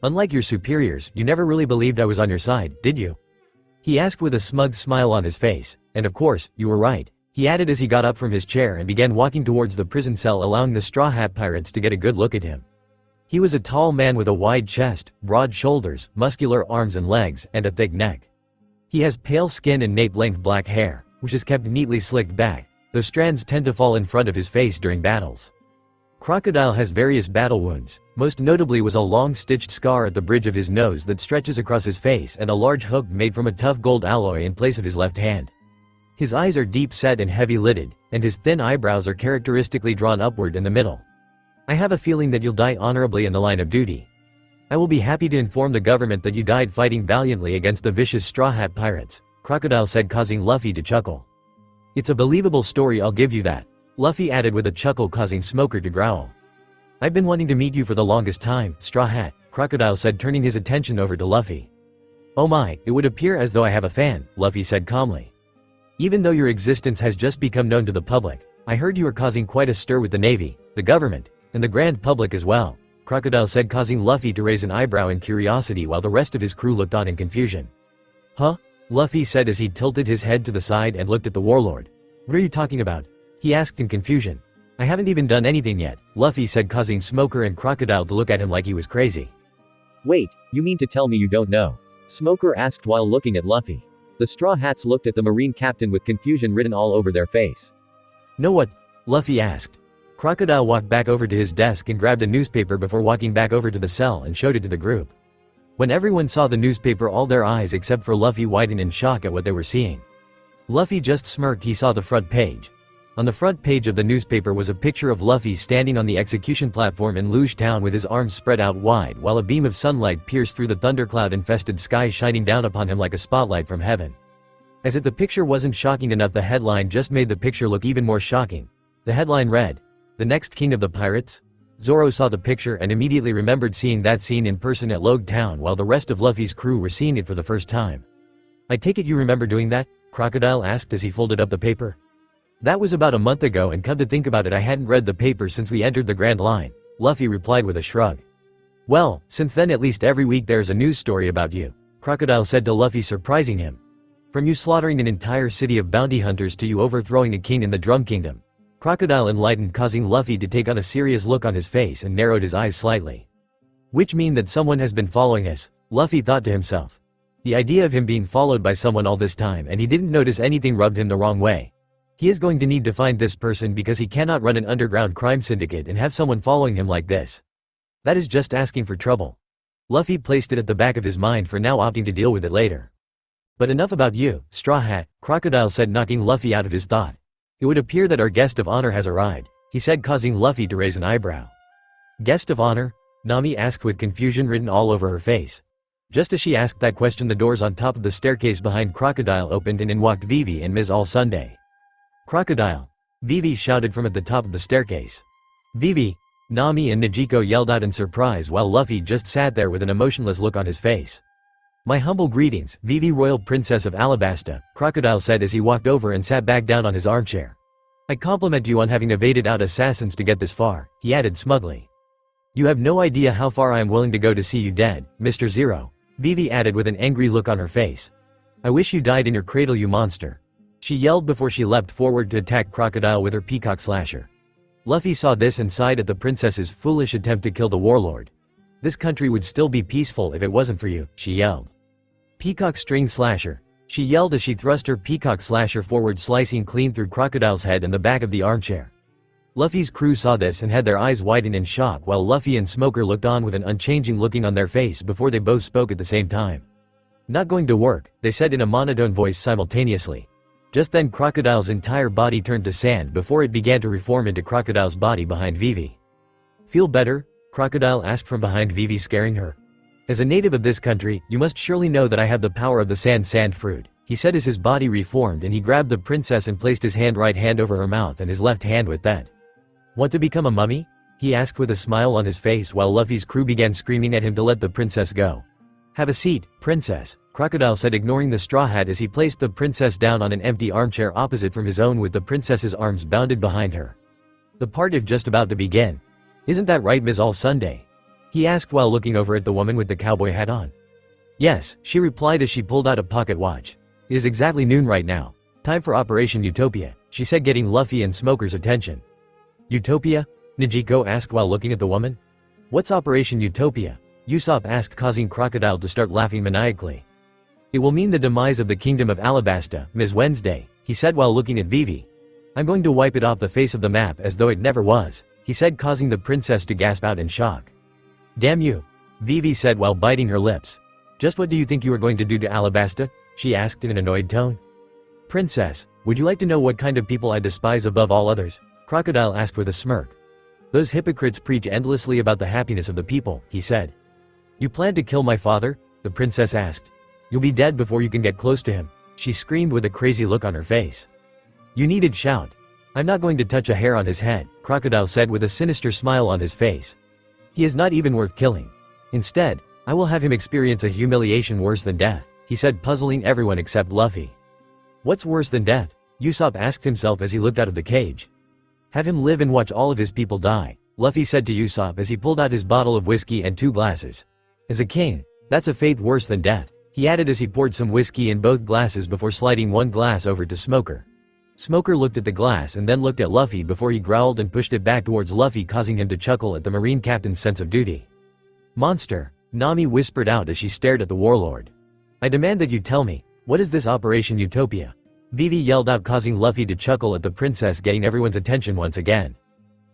"Unlike your superiors, you never really believed I was on your side, did you?" he asked with a smug smile on his face. "And of course, you were right," he added as he got up from his chair and began walking towards the prison cell, allowing the Straw Hat Pirates to get a good look at him. He was a tall man with a wide chest, broad shoulders, muscular arms and legs, and a thick neck. He has pale skin and nape-length black hair, which is kept neatly slicked back, though strands tend to fall in front of his face during battles. Crocodile has various battle wounds, most notably was a long stitched scar at the bridge of his nose that stretches across his face, and a large hook made from a tough gold alloy in place of his left hand. His eyes are deep set and heavy lidded, and his thin eyebrows are characteristically drawn upward in the middle. "I have a feeling that you'll die honorably in the line of duty. I will be happy to inform the government that you died fighting valiantly against the vicious Straw Hat Pirates," Crocodile said, causing Luffy to chuckle. "It's a believable story, I'll give you that," Luffy added with a chuckle, causing Smoker to growl. "I've been wanting to meet you for the longest time, Straw Hat," Crocodile said, turning his attention over to Luffy. "Oh my, it would appear as though I have a fan," Luffy said calmly. "Even though your existence has just become known to the public, I heard you are causing quite a stir with the Navy, the government, and the grand public as well," Crocodile said, causing Luffy to raise an eyebrow in curiosity while the rest of his crew looked on in confusion. "Huh?" Luffy said as he tilted his head to the side and looked at the warlord. "What are you talking about?" he asked in confusion. "I haven't even done anything yet," Luffy said, causing Smoker and Crocodile to look at him like he was crazy. "Wait, you mean to tell me you don't know?" Smoker asked while looking at Luffy. The Straw Hats looked at the Marine captain with confusion written all over their face. "Know what?" Luffy asked. Crocodile walked back over to his desk and grabbed a newspaper before walking back over to the cell and showed it to the group. When everyone saw the newspaper, all their eyes except for Luffy widened in shock at what they were seeing. Luffy just smirked. He saw the front page. On the front page of the newspaper was a picture of Luffy standing on the execution platform in Luge Town with his arms spread out wide while a beam of sunlight pierced through the thundercloud-infested sky, shining down upon him like a spotlight from heaven. As if the picture wasn't shocking enough, the headline just made the picture look even more shocking. The headline read, "The Next King of the Pirates?" Zoro saw the picture and immediately remembered seeing that scene in person at Luge Town while the rest of Luffy's crew were seeing it for the first time. "I take it you remember doing that?" Crocodile asked as he folded up the paper. "That was about a month ago, and come to think about it, I hadn't read the paper since we entered the Grand Line," Luffy replied with a shrug. "Well, since then at least every week there's a news story about you," Crocodile said to Luffy, surprising him. "From you slaughtering an entire city of bounty hunters to you overthrowing a king in the Drum Kingdom." Crocodile enlightened, causing Luffy to take on a serious look on his face and narrowed his eyes slightly. "Which mean that someone has been following us," Luffy thought to himself. The idea of him being followed by someone all this time and he didn't notice anything rubbed him the wrong way. He is going to need to find this person because he cannot run an underground crime syndicate and have someone following him like this. That is just asking for trouble. Luffy placed it at the back of his mind for now, opting to deal with it later. But enough about you, Straw Hat, Crocodile said, knocking Luffy out of his thought. It would appear that our guest of honor has arrived, he said, causing Luffy to raise an eyebrow. Guest of honor? Nami asked with confusion written all over her face. Just as she asked that question, the doors on top of the staircase behind Crocodile opened and in walked Vivi and Ms. All Sunday. Crocodile! Vivi shouted from at the top of the staircase. Vivi! Nami and Nejico yelled out in surprise while Luffy just sat there with an emotionless look on his face. My humble greetings, Vivi, Royal Princess of Alabasta, Crocodile said as he walked over and sat back down on his armchair. I compliment you on having evaded out assassins to get this far, he added smugly. You have no idea how far I am willing to go to see you dead, Mr. Zero, Vivi added with an angry look on her face. I wish you died in your cradle, you monster. She yelled before she leapt forward to attack Crocodile with her peacock slasher. Luffy saw this and sighed at the princess's foolish attempt to kill the warlord. This country would still be peaceful if it wasn't for you, she yelled. Peacock string slasher. She yelled as she thrust her peacock slasher forward, slicing clean through Crocodile's head and the back of the armchair. Luffy's crew saw this and had their eyes widen in shock while Luffy and Smoker looked on with an unchanging looking on their face before they both spoke at the same time. Not going to work, they said in a monotone voice simultaneously. Just then Crocodile's entire body turned to sand before it began to reform into Crocodile's body behind Vivi. Feel better? Crocodile asked from behind Vivi, scaring her. As a native of this country, you must surely know that I have the power of the sand fruit, he said as his body reformed and he grabbed the princess and placed his right hand over her mouth and his left hand with that. Want to become a mummy? He asked with a smile on his face while Luffy's crew began screaming at him to let the princess go. Have a seat, princess, Crocodile said, ignoring the Straw Hat as he placed the princess down on an empty armchair opposite from his own with the princess's arms bounded behind her. The party is just about to begin. Isn't that right, Ms. All Sunday? He asked while looking over at the woman with the cowboy hat on. Yes, she replied as she pulled out a pocket watch. It is exactly noon right now. Time for Operation Utopia, she said, getting Luffy and Smoker's attention. Utopia? Nejico asked while looking at the woman. What's Operation Utopia? Usopp asked, causing Crocodile to start laughing maniacally. It will mean the demise of the Kingdom of Alabasta, Ms. Wednesday, he said while looking at Vivi. I'm going to wipe it off the face of the map as though it never was, he said, causing the princess to gasp out in shock. Damn you, Vivi said while biting her lips. Just what do you think you are going to do to Alabasta? She asked in an annoyed tone. Princess, would you like to know what kind of people I despise above all others? Crocodile asked with a smirk. Those hypocrites preach endlessly about the happiness of the people, he said. You plan to kill my father? The princess asked. You'll be dead before you can get close to him, she screamed with a crazy look on her face. You needed shout. I'm not going to touch a hair on his head, Crocodile said with a sinister smile on his face. He is not even worth killing. Instead, I will have him experience a humiliation worse than death, he said, puzzling everyone except Luffy. What's worse than death? Usopp asked himself as he looked out of the cage. Have him live and watch all of his people die, Luffy said to Usopp as he pulled out his bottle of whiskey and 2 glasses. As a king, that's a fate worse than death, he added as he poured some whiskey in both glasses before sliding one glass over to Smoker. Smoker looked at the glass and then looked at Luffy before he growled and pushed it back towards Luffy, causing him to chuckle at the Marine captain's sense of duty. Monster, Nami whispered out as she stared at the warlord. I demand that you tell me, what is this Operation Utopia? Vivi yelled out, causing Luffy to chuckle at the princess getting everyone's attention once again.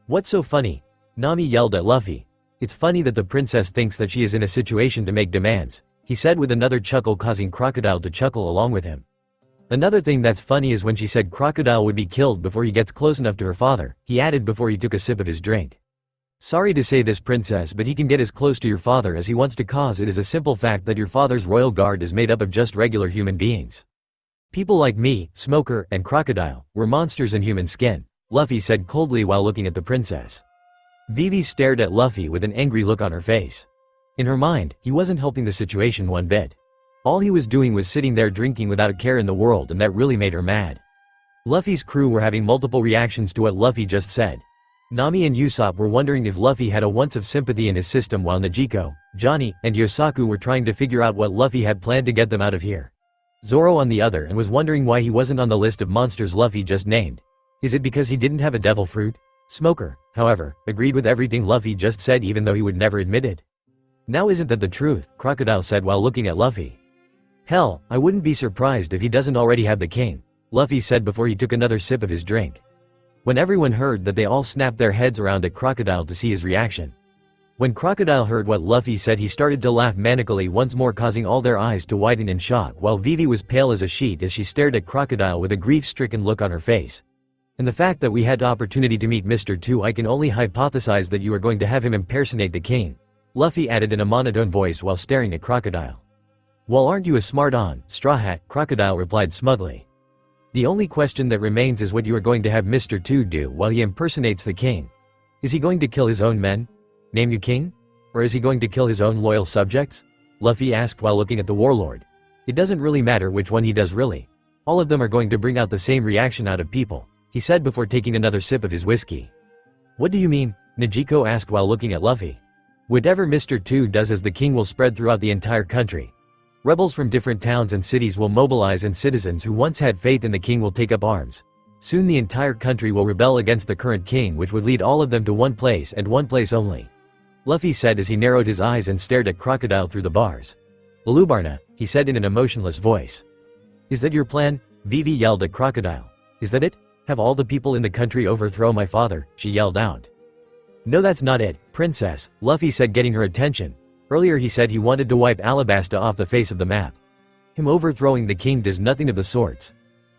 What's so funny? Nami yelled at Luffy. It's funny that the princess thinks that she is in a situation to make demands, he said with another chuckle, causing Crocodile to chuckle along with him. Another thing that's funny is when she said Crocodile would be killed before he gets close enough to her father, he added before he took a sip of his drink. Sorry to say this, princess, but he can get as close to your father as he wants to, cause it is a simple fact that your father's royal guard is made up of just regular human beings. People like me, Smoker, and Crocodile, were monsters in human skin, Luffy said coldly while looking at the princess. Vivi stared at Luffy with an angry look on her face. In her mind, he wasn't helping the situation one bit. All he was doing was sitting there drinking without a care in the world, and that really made her mad. Luffy's crew were having multiple reactions to what Luffy just said. Nami and Usopp were wondering if Luffy had a once of sympathy in his system, while Nejico, Johnny, and Yosaku were trying to figure out what Luffy had planned to get them out of here. Zoro on the other and was wondering why he wasn't on the list of monsters Luffy just named. Is it because he didn't have a devil fruit? Smoker, however, agreed with everything Luffy just said, even though he would never admit it. Now isn't that the truth? Crocodile said while looking at Luffy. Hell, I wouldn't be surprised if he doesn't already have the king, Luffy said before he took another sip of his drink. When everyone heard that, they all snapped their heads around at Crocodile to see his reaction. When Crocodile heard what Luffy said, he started to laugh manically once more, causing all their eyes to widen in shock, while Vivi was pale as a sheet as she stared at Crocodile with a grief-stricken look on her face. And the fact that we had the opportunity to meet Mr. 2, I can only hypothesize that you are going to have him impersonate the king, Luffy added in a monotone voice while staring at Crocodile. Well, aren't you a smart-on, Straw Hat, Crocodile replied smugly. The only question that remains is what you are going to have Mr. 2 do while he impersonates the king. Is he going to kill his own men? Name you king? Or is he going to kill his own loyal subjects? Luffy asked while looking at the warlord. It doesn't really matter which one he does really. All of them are going to bring out the same reaction out of people, he said before taking another sip of his whiskey. What do you mean? Nejico asked while looking at Luffy. Whatever Mr. 2 does as the king will spread throughout the entire country. Rebels from different towns and cities will mobilize, and citizens who once had faith in the king will take up arms. Soon the entire country will rebel against the current king, which would lead all of them to one place and one place only, Luffy said as he narrowed his eyes and stared at Crocodile through the bars. Alubarna, he said in an emotionless voice. Is that your plan? Vivi yelled at Crocodile. Is that it? Have all the people in the country overthrow my father? She yelled out. No, that's not it, princess, Luffy said, getting her attention. Earlier he said he wanted to wipe Alabasta off the face of the map. Him overthrowing the king does nothing of the sorts.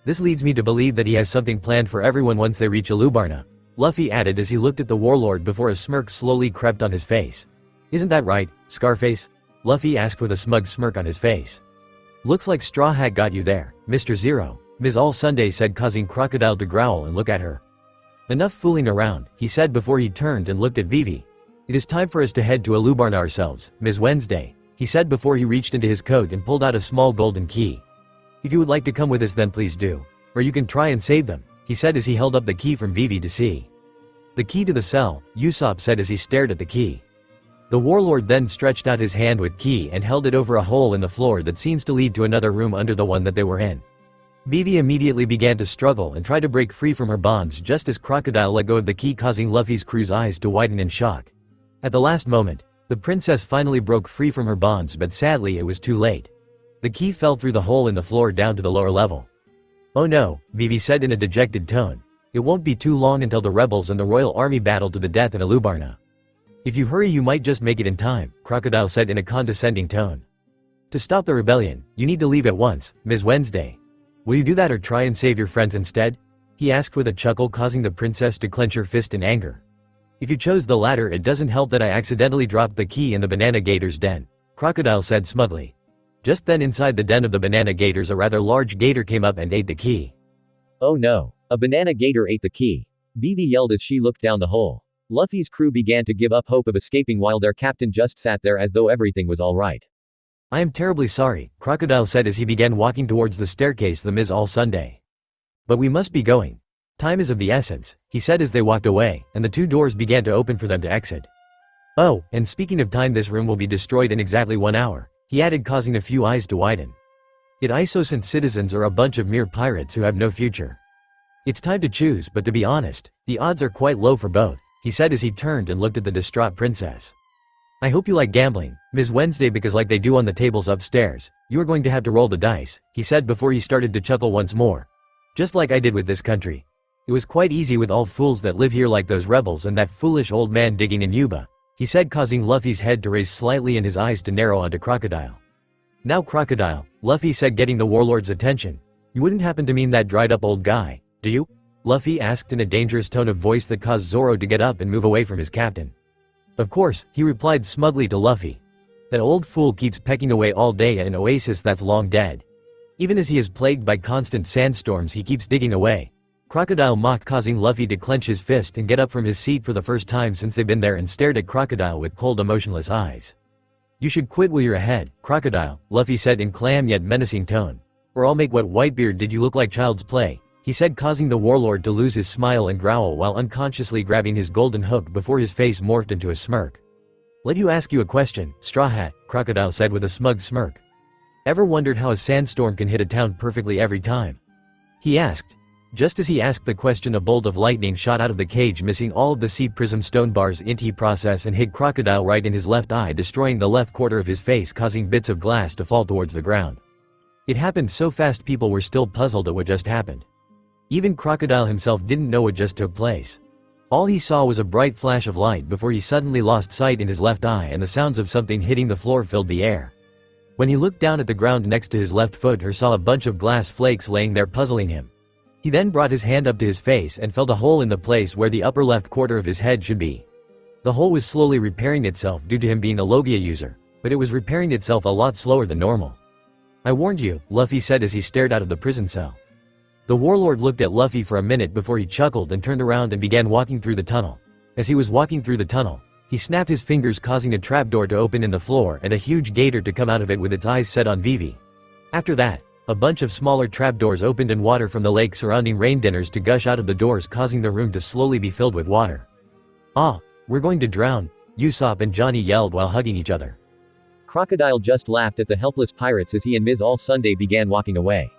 This leads me to believe that he has something planned for everyone once they reach Alubarna, Luffy added as he looked at the warlord before a smirk slowly crept on his face. Isn't that right, Scarface? Luffy asked with a smug smirk on his face. Looks like Straw Hat got you there, Mr. Zero, Ms. All Sunday said, causing Crocodile to growl and look at her. Enough fooling around, he said before he turned and looked at Vivi. It is time for us to head to Alubarna ourselves, Ms. Wednesday, he said before he reached into his coat and pulled out a small golden key. If you would like to come with us, then please do. Or you can try and save them, he said as he held up the key from Vivi to see. The key to the cell, Usopp said as he stared at the key. The warlord then stretched out his hand with key and held it over a hole in the floor that seems to lead to another room under the one that they were in. Vivi immediately began to struggle and try to break free from her bonds just as Crocodile let go of the key, causing Luffy's crew's eyes to widen in shock. At the last moment, the princess finally broke free from her bonds, but sadly it was too late. The key fell through the hole in the floor down to the lower level. Oh no, Vivi said in a dejected tone. It won't be too long until the rebels and the royal army battle to the death in Alubarna. If you hurry you might just make it in time, Crocodile said in a condescending tone. To stop the rebellion, you need to leave at once, Ms. Wednesday. Will you do that or try and save your friends instead? He asked with a chuckle, causing the princess to clench her fist in anger. If you chose the latter, it doesn't help that I accidentally dropped the key in the banana gator's den, Crocodile said smugly. Just then inside the den of the banana gators a rather large gator came up and ate the key. Oh no. A banana gator ate the key. Vivi yelled as she looked down the hole. Luffy's crew began to give up hope of escaping while their captain just sat there as though everything was alright. I am terribly sorry, Crocodile said as he began walking towards the staircase the Ms. All Sunday. But we must be going. Time is of the essence, he said as they walked away, and the two doors began to open for them to exit. Oh, and speaking of time, this room will be destroyed in exactly 1 hour, he added, causing a few eyes to widen. Innocent citizens are a bunch of mere pirates who have no future. It's time to choose, but to be honest, the odds are quite low for both, he said as he turned and looked at the distraught princess. I hope you like gambling, Ms. Wednesday, because like they do on the tables upstairs, you are going to have to roll the dice, he said before he started to chuckle once more. Just like I did with this country. It was quite easy with all fools that live here like those rebels and that foolish old man digging in Yuba, he said, causing Luffy's head to raise slightly and his eyes to narrow onto Crocodile. Now Crocodile, Luffy said, getting the warlord's attention. You wouldn't happen to mean that dried up old guy, do you? Luffy asked in a dangerous tone of voice that caused Zoro to get up and move away from his captain. Of course, he replied smugly to Luffy. That old fool keeps pecking away all day at an oasis that's long dead. Even as he is plagued by constant sandstorms, he keeps digging away. Crocodile mocked, causing Luffy to clench his fist and get up from his seat for the first time since they've been there and stared at Crocodile with cold, emotionless eyes. You should quit while you're ahead, Crocodile, Luffy said in calm yet menacing tone. Or I'll make what Whitebeard did. You look like child's play, he said, causing the warlord to lose his smile and growl while unconsciously grabbing his golden hook before his face morphed into a smirk. Let you ask you a question, Straw Hat, Crocodile said with a smug smirk. Ever wondered how a sandstorm can hit a town perfectly every time? He asked. Just as he asked the question, a bolt of lightning shot out of the cage, missing all of the sea prism stone bars into process and hit Crocodile right in his left eye, destroying the left quarter of his face, causing bits of glass to fall towards the ground. It happened so fast people were still puzzled at what just happened. Even Crocodile himself didn't know what just took place. All he saw was a bright flash of light before he suddenly lost sight in his left eye and the sounds of something hitting the floor filled the air. When he looked down at the ground next to his left foot, he saw a bunch of glass flakes laying there puzzling him. He then brought his hand up to his face and felt a hole in the place where the upper left quarter of his head should be. The hole was slowly repairing itself due to him being a logia user, but it was repairing itself a lot slower than normal. "I warned you," Luffy said as he stared out of the prison cell. The warlord looked at Luffy for a minute before he chuckled and turned around and began walking through the tunnel. As he was walking through the tunnel, he snapped his fingers, causing a trapdoor to open in the floor and a huge gator to come out of it with its eyes set on Vivi. After that, a bunch of smaller trapdoors opened and water from the lake surrounding rain dinners to gush out of the doors, causing the room to slowly be filled with water. "Ah, we're going to drown," Usopp and Johnny yelled while hugging each other. Crocodile just laughed at the helpless pirates as he and Ms. All Sunday began walking away.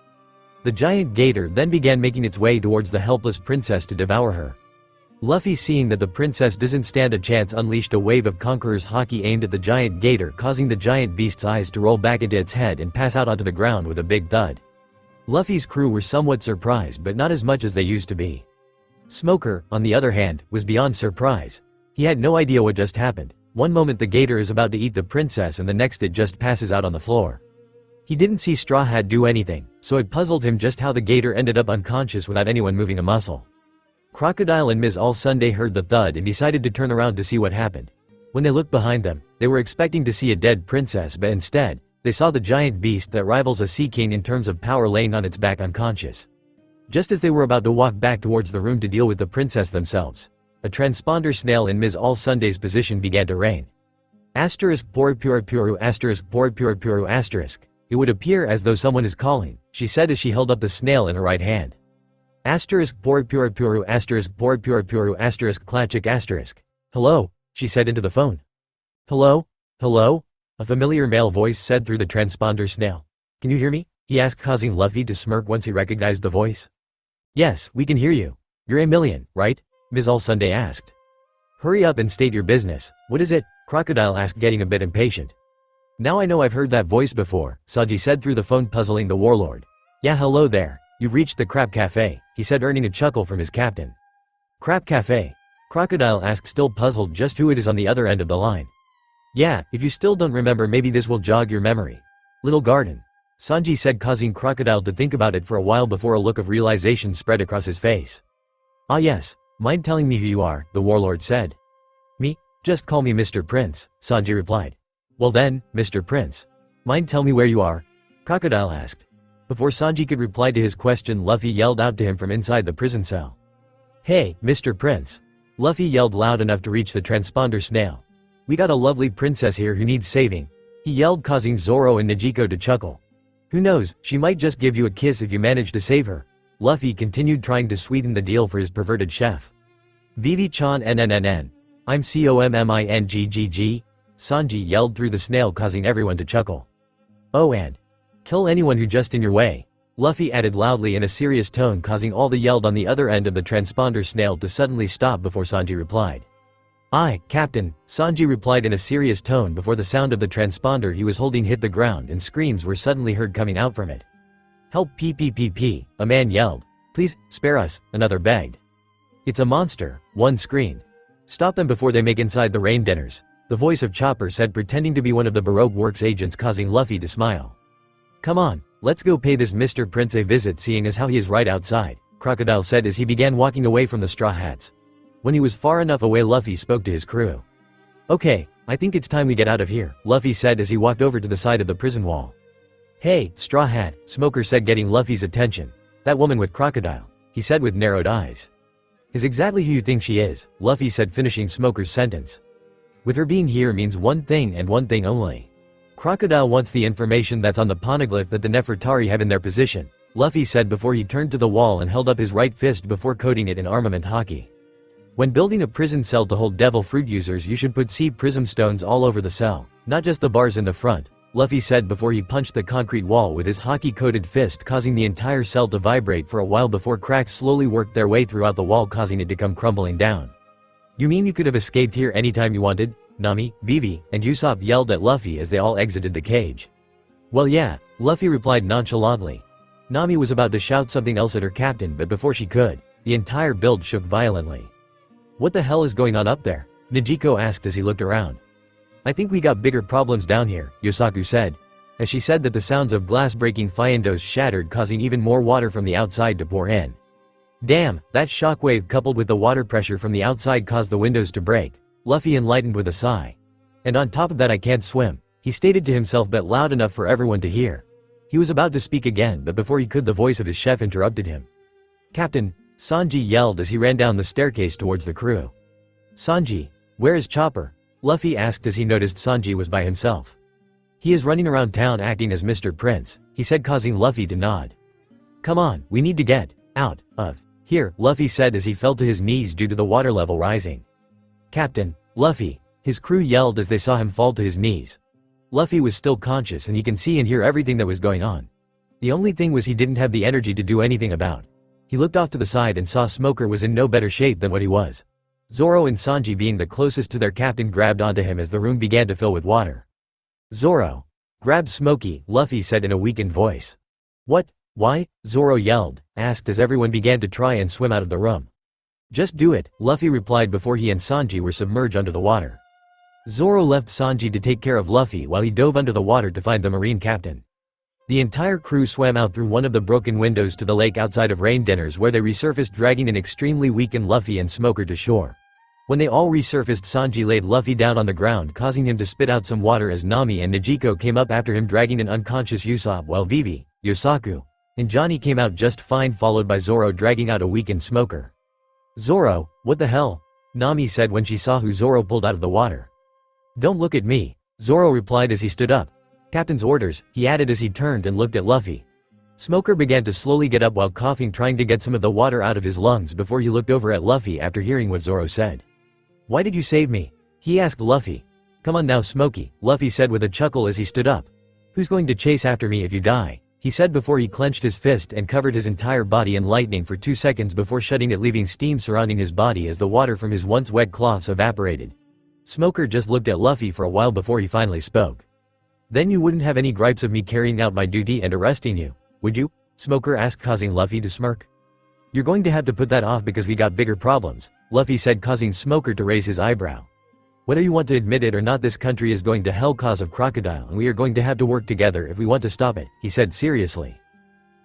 The giant gator then began making its way towards the helpless princess to devour her. Luffy, seeing that the princess doesn't stand a chance, unleashed a wave of Conqueror's Haki aimed at the giant gator, causing the giant beast's eyes to roll back into its head and pass out onto the ground with a big thud. Luffy's crew were somewhat surprised, but not as much as they used to be. Smoker, on the other hand, was beyond surprise. He had no idea what just happened. One moment the gator is about to eat the princess and the next it just passes out on the floor. He didn't see Straw Hat do anything, so it puzzled him just how the gator ended up unconscious without anyone moving a muscle. Crocodile and Ms. All Sunday heard the thud and decided to turn around to see what happened. When they looked behind them, they were expecting to see a dead princess, but instead, they saw the giant beast that rivals a sea king in terms of power laying on its back unconscious. Just as they were about to walk back towards the room to deal with the princess themselves, a transponder snail in Ms. All Sunday's position began to rain. Pore puru asterisk. It would appear as though someone is calling, she said as she held up the snail in her right hand. Pore puru asterisk klachik asterisk. "Hello," she said into the phone. "Hello? Hello?" A familiar male voice said through the transponder snail. "Can you hear me?" he asked, causing Luffy to smirk once he recognized the voice. "Yes, we can hear you. You're a million, right?" Ms. All Sunday asked. "Hurry up and state your business. What is it?" Crocodile asked, getting a bit impatient. "Now I know I've heard that voice before," Sanji said through the phone, puzzling the warlord. "Yeah, hello there. You've reached the Crab Cafe," he said, earning a chuckle from his captain. "Crab Cafe?" Crocodile asked, still puzzled just who it is on the other end of the line. "Yeah, if you still don't remember, maybe this will jog your memory. Little Garden," Sanji said, causing Crocodile to think about it for a while before a look of realization spread across his face. "Ah yes, mind telling me who you are?" the warlord said. "Me? Just call me Mr. Prince," Sanji replied. "Well then, Mr. Prince. Mind tell me where you are?" Crocodile asked. Before Sanji could reply to his question, Luffy yelled out to him from inside the prison cell. "Hey, Mr. Prince." Luffy yelled loud enough to reach the transponder snail. "We got a lovely princess here who needs saving," he yelled, causing Zoro and Nejico to chuckle. "Who knows, she might just give you a kiss if you manage to save her." Luffy continued, trying to sweeten the deal for his perverted chef. "Vivi-chan NNNN. I'm COMMINGGG," Sanji yelled through the snail, causing everyone to chuckle. "Oh, and kill anyone who just in your way," Luffy added loudly in a serious tone, causing all the yelled on the other end of the transponder snail to suddenly stop before Sanji replied. "Aye, Captain," Sanji replied in a serious tone before the sound of the transponder he was holding hit the ground and screams were suddenly heard coming out from it. "Help, PPPP," a man yelled. "Please, spare us," another begged. "It's a monster," one screamed. "Stop them before they make inside the rain dinners," the voice of Chopper said, pretending to be one of the Baroque Works agents, causing Luffy to smile. "Come on, let's go pay this Mr. Prince a visit, seeing as how he is right outside," Crocodile said as he began walking away from the Straw Hats. When he was far enough away, Luffy spoke to his crew. "Okay, I think it's time we get out of here," Luffy said as he walked over to the side of the prison wall. "Hey, Straw Hat," Smoker said, getting Luffy's attention. "That woman with Crocodile," he said with narrowed eyes. "Is exactly who you think she is," Luffy said, finishing Smoker's sentence. "With her being here means one thing and one thing only. Crocodile wants the information that's on the poneglyph that the Nefertari have in their possession," Luffy said before he turned to the wall and held up his right fist before coating it in armament haki. "When building a prison cell to hold devil fruit users, you should put sea prism stones all over the cell, not just the bars in the front," Luffy said before he punched the concrete wall with his haki-coated fist, causing the entire cell to vibrate for a while before cracks slowly worked their way throughout the wall, causing it to come crumbling down. "You mean you could have escaped here anytime you wanted?" Nami, Vivi, and Usopp yelled at Luffy as they all exited the cage. Well yeah, Luffy replied nonchalantly. Nami was about to shout something else at her captain, but before she could, the entire build shook violently. What the hell is going on up there? Nezuko asked as he looked around. I think we got bigger problems down here, Yosaku said, as she said that the sounds of glass breaking windows shattered, causing even more water from the outside to pour in. Damn, that shockwave coupled with the water pressure from the outside caused the windows to break, Luffy enlightened with a sigh. And on top of that I can't swim, he stated to himself, but loud enough for everyone to hear. He was about to speak again, but before he could, the voice of his chef interrupted him. Captain, Sanji yelled as he ran down the staircase towards the crew. Sanji, where is Chopper? Luffy asked as he noticed Sanji was by himself. He is running around town acting as Mr. Prince, he said, causing Luffy to nod. Come on, we need to get out of here, Luffy said as he fell to his knees due to the water level rising. Captain, Luffy, his crew yelled as they saw him fall to his knees. Luffy was still conscious and he can see and hear everything that was going on. The only thing was he didn't have the energy to do anything about. He looked off to the side and saw Smoker was in no better shape than what he was. Zoro and Sanji, being the closest to their captain, grabbed onto him as the room began to fill with water. Zoro, grab Smokey, Luffy said in a weakened voice. What? Why? Zoro yelled, asked as everyone began to try and swim out of the room. Just do it, Luffy replied before he and Sanji were submerged under the water. Zoro left Sanji to take care of Luffy while he dove under the water to find the marine captain. The entire crew swam out through one of the broken windows to the lake outside of Rain Dinners, where they resurfaced, dragging an extremely weakened Luffy and Smoker to shore. When they all resurfaced, Sanji laid Luffy down on the ground, causing him to spit out some water as Nami and Nezuko came up after him, dragging an unconscious Usopp, while Vivi, Yosaku, and Johnny came out just fine, followed by Zoro dragging out a weakened Smoker. Zoro, what the hell? Nami said when she saw who Zoro pulled out of the water. Don't look at me, Zoro replied as he stood up. Captain's orders, he added as he turned and looked at Luffy. Smoker began to slowly get up while coughing, trying to get some of the water out of his lungs before he looked over at Luffy after hearing what Zoro said. Why did you save me? He asked Luffy. Come on now, Smokey, Luffy said with a chuckle as he stood up. Who's going to chase after me if you die? He said before he clenched his fist and covered his entire body in lightning for 2 seconds before shutting it, leaving steam surrounding his body as the water from his once wet cloths evaporated. Smoker just looked at Luffy for a while before he finally spoke. Then you wouldn't have any gripes of me carrying out my duty and arresting you, would you? Smoker asked, causing Luffy to smirk. You're going to have to put that off because we got bigger problems, Luffy said, causing Smoker to raise his eyebrow. Whether you want to admit it or not, this country is going to hell cause of crocodile, and we are going to have to work together if we want to stop it, he said seriously.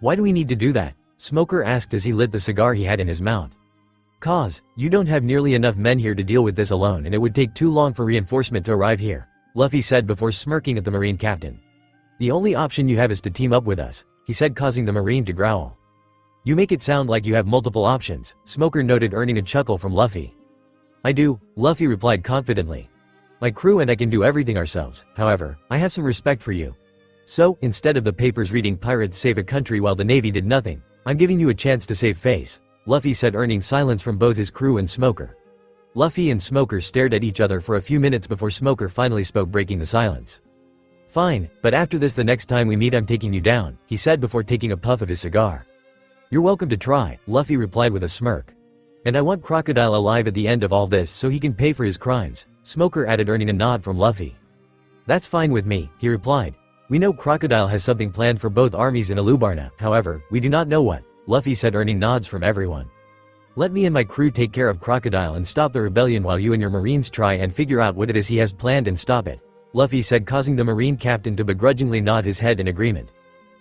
Why do we need to do that? Smoker asked as he lit the cigar he had in his mouth. Cause, you don't have nearly enough men here to deal with this alone, and it would take too long for reinforcement to arrive here, Luffy said before smirking at the marine captain. The only option you have is to team up with us, he said, causing the marine to growl. You make it sound like you have multiple options, Smoker noted, earning a chuckle from Luffy. I do, Luffy replied confidently. My crew and I can do everything ourselves, however, I have some respect for you. So, instead of the papers reading pirates save a country while the Navy did nothing, I'm giving you a chance to save face, Luffy said, earning silence from both his crew and Smoker. Luffy and Smoker stared at each other for a few minutes before Smoker finally spoke, breaking the silence. Fine, but after this, the next time we meet I'm taking you down, he said before taking a puff of his cigar. You're welcome to try, Luffy replied with a smirk. And I want Crocodile alive at the end of all this so he can pay for his crimes, Smoker added, earning a nod from Luffy. That's fine with me, he replied. We know Crocodile has something planned for both armies in Alubarna, however, we do not know what, Luffy said, earning nods from everyone. Let me and my crew take care of Crocodile and stop the rebellion while you and your marines try and figure out what it is he has planned and stop it, Luffy said, causing the marine captain to begrudgingly nod his head in agreement.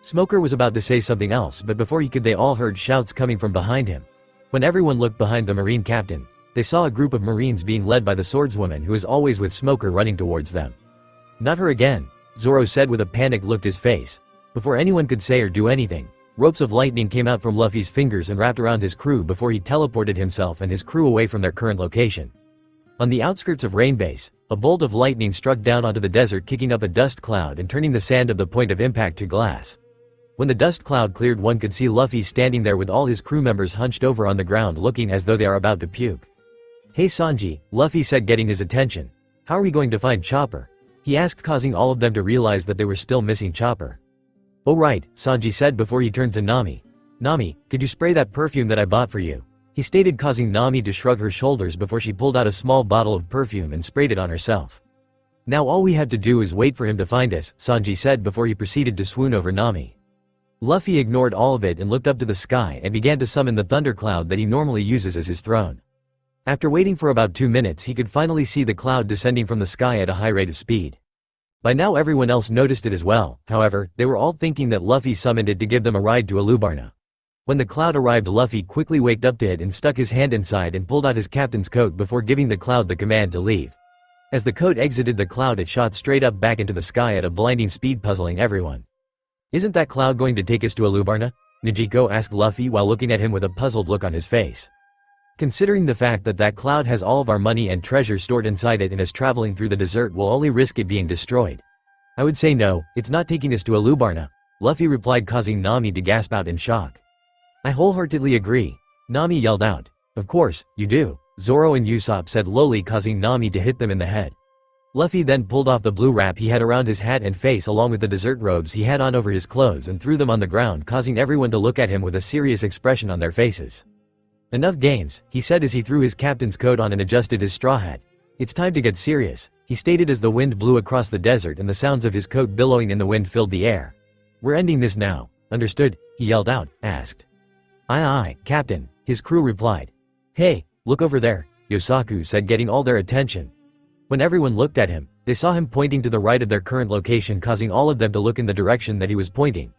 Smoker was about to say something else, but before he could, they all heard shouts coming from behind him. When everyone looked behind the marine captain, they saw a group of marines being led by the swordswoman who is always with Smoker running towards them. Not her again, Zoro said with a panicked look his face. Before anyone could say or do anything, ropes of lightning came out from Luffy's fingers and wrapped around his crew before he teleported himself and his crew away from their current location. On the outskirts of Rain Base, a bolt of lightning struck down onto the desert, kicking up a dust cloud and turning the sand of the point of impact to glass. When the dust cloud cleared, one could see Luffy standing there with all his crew members hunched over on the ground, looking as though they are about to puke. Hey Sanji, Luffy said, getting his attention. How are we going to find Chopper? He asked, causing all of them to realize that they were still missing Chopper. Oh right, Sanji said before he turned to Nami. Nami, could you spray that perfume that I bought for you? He stated, causing Nami to shrug her shoulders before she pulled out a small bottle of perfume and sprayed it on herself. Now all we have to do is wait for him to find us, Sanji said before he proceeded to swoon over Nami. Luffy ignored all of it and looked up to the sky and began to summon the thundercloud that he normally uses as his throne. After waiting for about 2 minutes he could finally see the cloud descending from the sky at a high rate of speed. By now everyone else noticed it as well, however, they were all thinking that Luffy summoned it to give them a ride to Alubarna. When the cloud arrived Luffy quickly waked up to it and stuck his hand inside and pulled out his captain's coat before giving the cloud the command to leave. As the coat exited the cloud it shot straight up back into the sky at a blinding speed puzzling everyone. "Isn't that cloud going to take us to Alubarna?" Nejico asked Luffy while looking at him with a puzzled look on his face. "Considering the fact that that cloud has all of our money and treasure stored inside it and is traveling through the desert will only risk it being destroyed. I would say no, it's not taking us to Alubarna," Luffy replied, causing Nami to gasp out in shock. "I wholeheartedly agree," Nami yelled out. "Of course, you do," Zoro and Usopp said lowly, causing Nami to hit them in the head. Luffy then pulled off the blue wrap he had around his hat and face along with the desert robes he had on over his clothes and threw them on the ground, causing everyone to look at him with a serious expression on their faces. "Enough games," he said as he threw his captain's coat on and adjusted his straw hat. "It's time to get serious," he stated as the wind blew across the desert and the sounds of his coat billowing in the wind filled the air. "We're ending this now, understood?" he yelled out, asked. Aye aye, Captain," his crew replied. "Hey, look over there," Yosaku said, getting all their attention. When everyone looked at him, they saw him pointing to the right of their current location, causing all of them to look in the direction that he was pointing.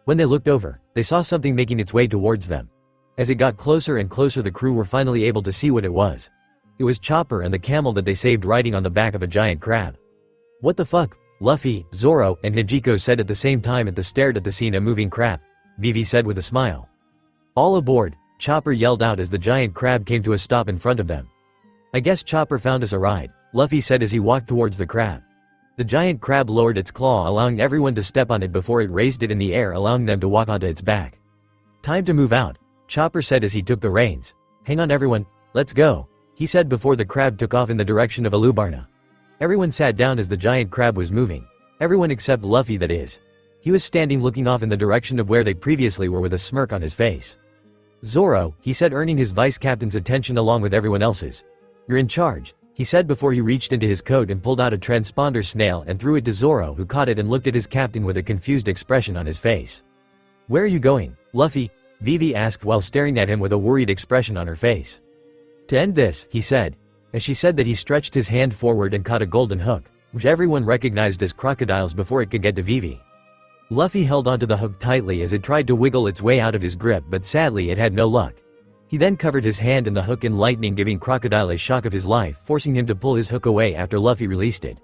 When they looked over, they saw something making its way towards them. As it got closer and closer the crew were finally able to see what it was. It was Chopper and the camel that they saved riding on the back of a giant crab. "What the fuck?" Luffy, Zoro, and Nejico said at the same time as they stared at the scene. "A moving crab," Vivi said with a smile. "All aboard," Chopper yelled out as the giant crab came to a stop in front of them. "I guess Chopper found us a ride," Luffy said as he walked towards the crab. The giant crab lowered its claw, allowing everyone to step on it before it raised it in the air, allowing them to walk onto its back. "Time to move out," Chopper said as he took the reins. "Hang on everyone, let's go," he said before the crab took off in the direction of Alubarna. Everyone sat down as the giant crab was moving. Everyone except Luffy, that is. He was standing looking off in the direction of where they previously were with a smirk on his face. "Zoro," he said, earning his vice captain's attention along with everyone else's. "You're in charge," he said before he reached into his coat and pulled out a transponder snail and threw it to Zoro, who caught it and looked at his captain with a confused expression on his face. "Where are you going, Luffy?" Vivi asked while staring at him with a worried expression on her face. "To end this," he said. As she said that, he stretched his hand forward and caught a golden hook, which everyone recognized as crocodiles before it could get to Vivi. Luffy held onto the hook tightly as it tried to wiggle its way out of his grip, but sadly it had no luck. He then covered his hand in the hook in lightning, giving Crocodile a shock of his life, forcing him to pull his hook away after Luffy released it.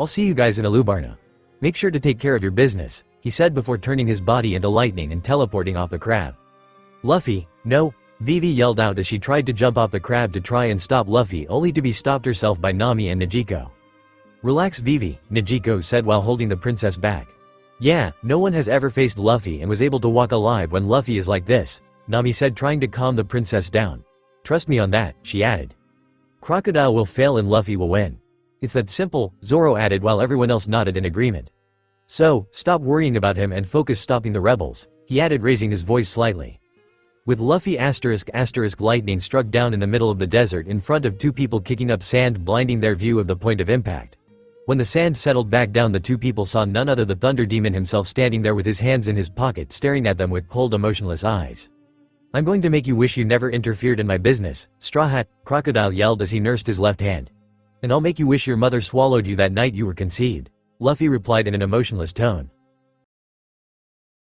"I'll see you guys in Alubarna. Make sure to take care of your business," he said before turning his body into lightning and teleporting off the crab. "Luffy, no!" Vivi yelled out as she tried to jump off the crab to try and stop Luffy, only to be stopped herself by Nami and Nejico. "Relax Vivi," Nejico said while holding the princess back. "Yeah, no one has ever faced Luffy and was able to walk alive when Luffy is like this," Nami said, trying to calm the princess down. "Trust me on that," she added. "Crocodile will fail and Luffy will win. It's that simple," Zoro added while everyone else nodded in agreement. "So, stop worrying about him and focus stopping the rebels," he added, raising his voice slightly. With Luffy ***, lightning struck down in the middle of the desert in front of two people kicking up sand, blinding their view of the point of impact. When the sand settled back down, the two people saw none other than the Thunder Demon himself standing there with his hands in his pocket, staring at them with cold, emotionless eyes. "I'm going to make you wish you never interfered in my business, Straw Hat," Crocodile yelled as he nursed his left hand. "And I'll make you wish your mother swallowed you that night you were conceived," Luffy replied in an emotionless tone.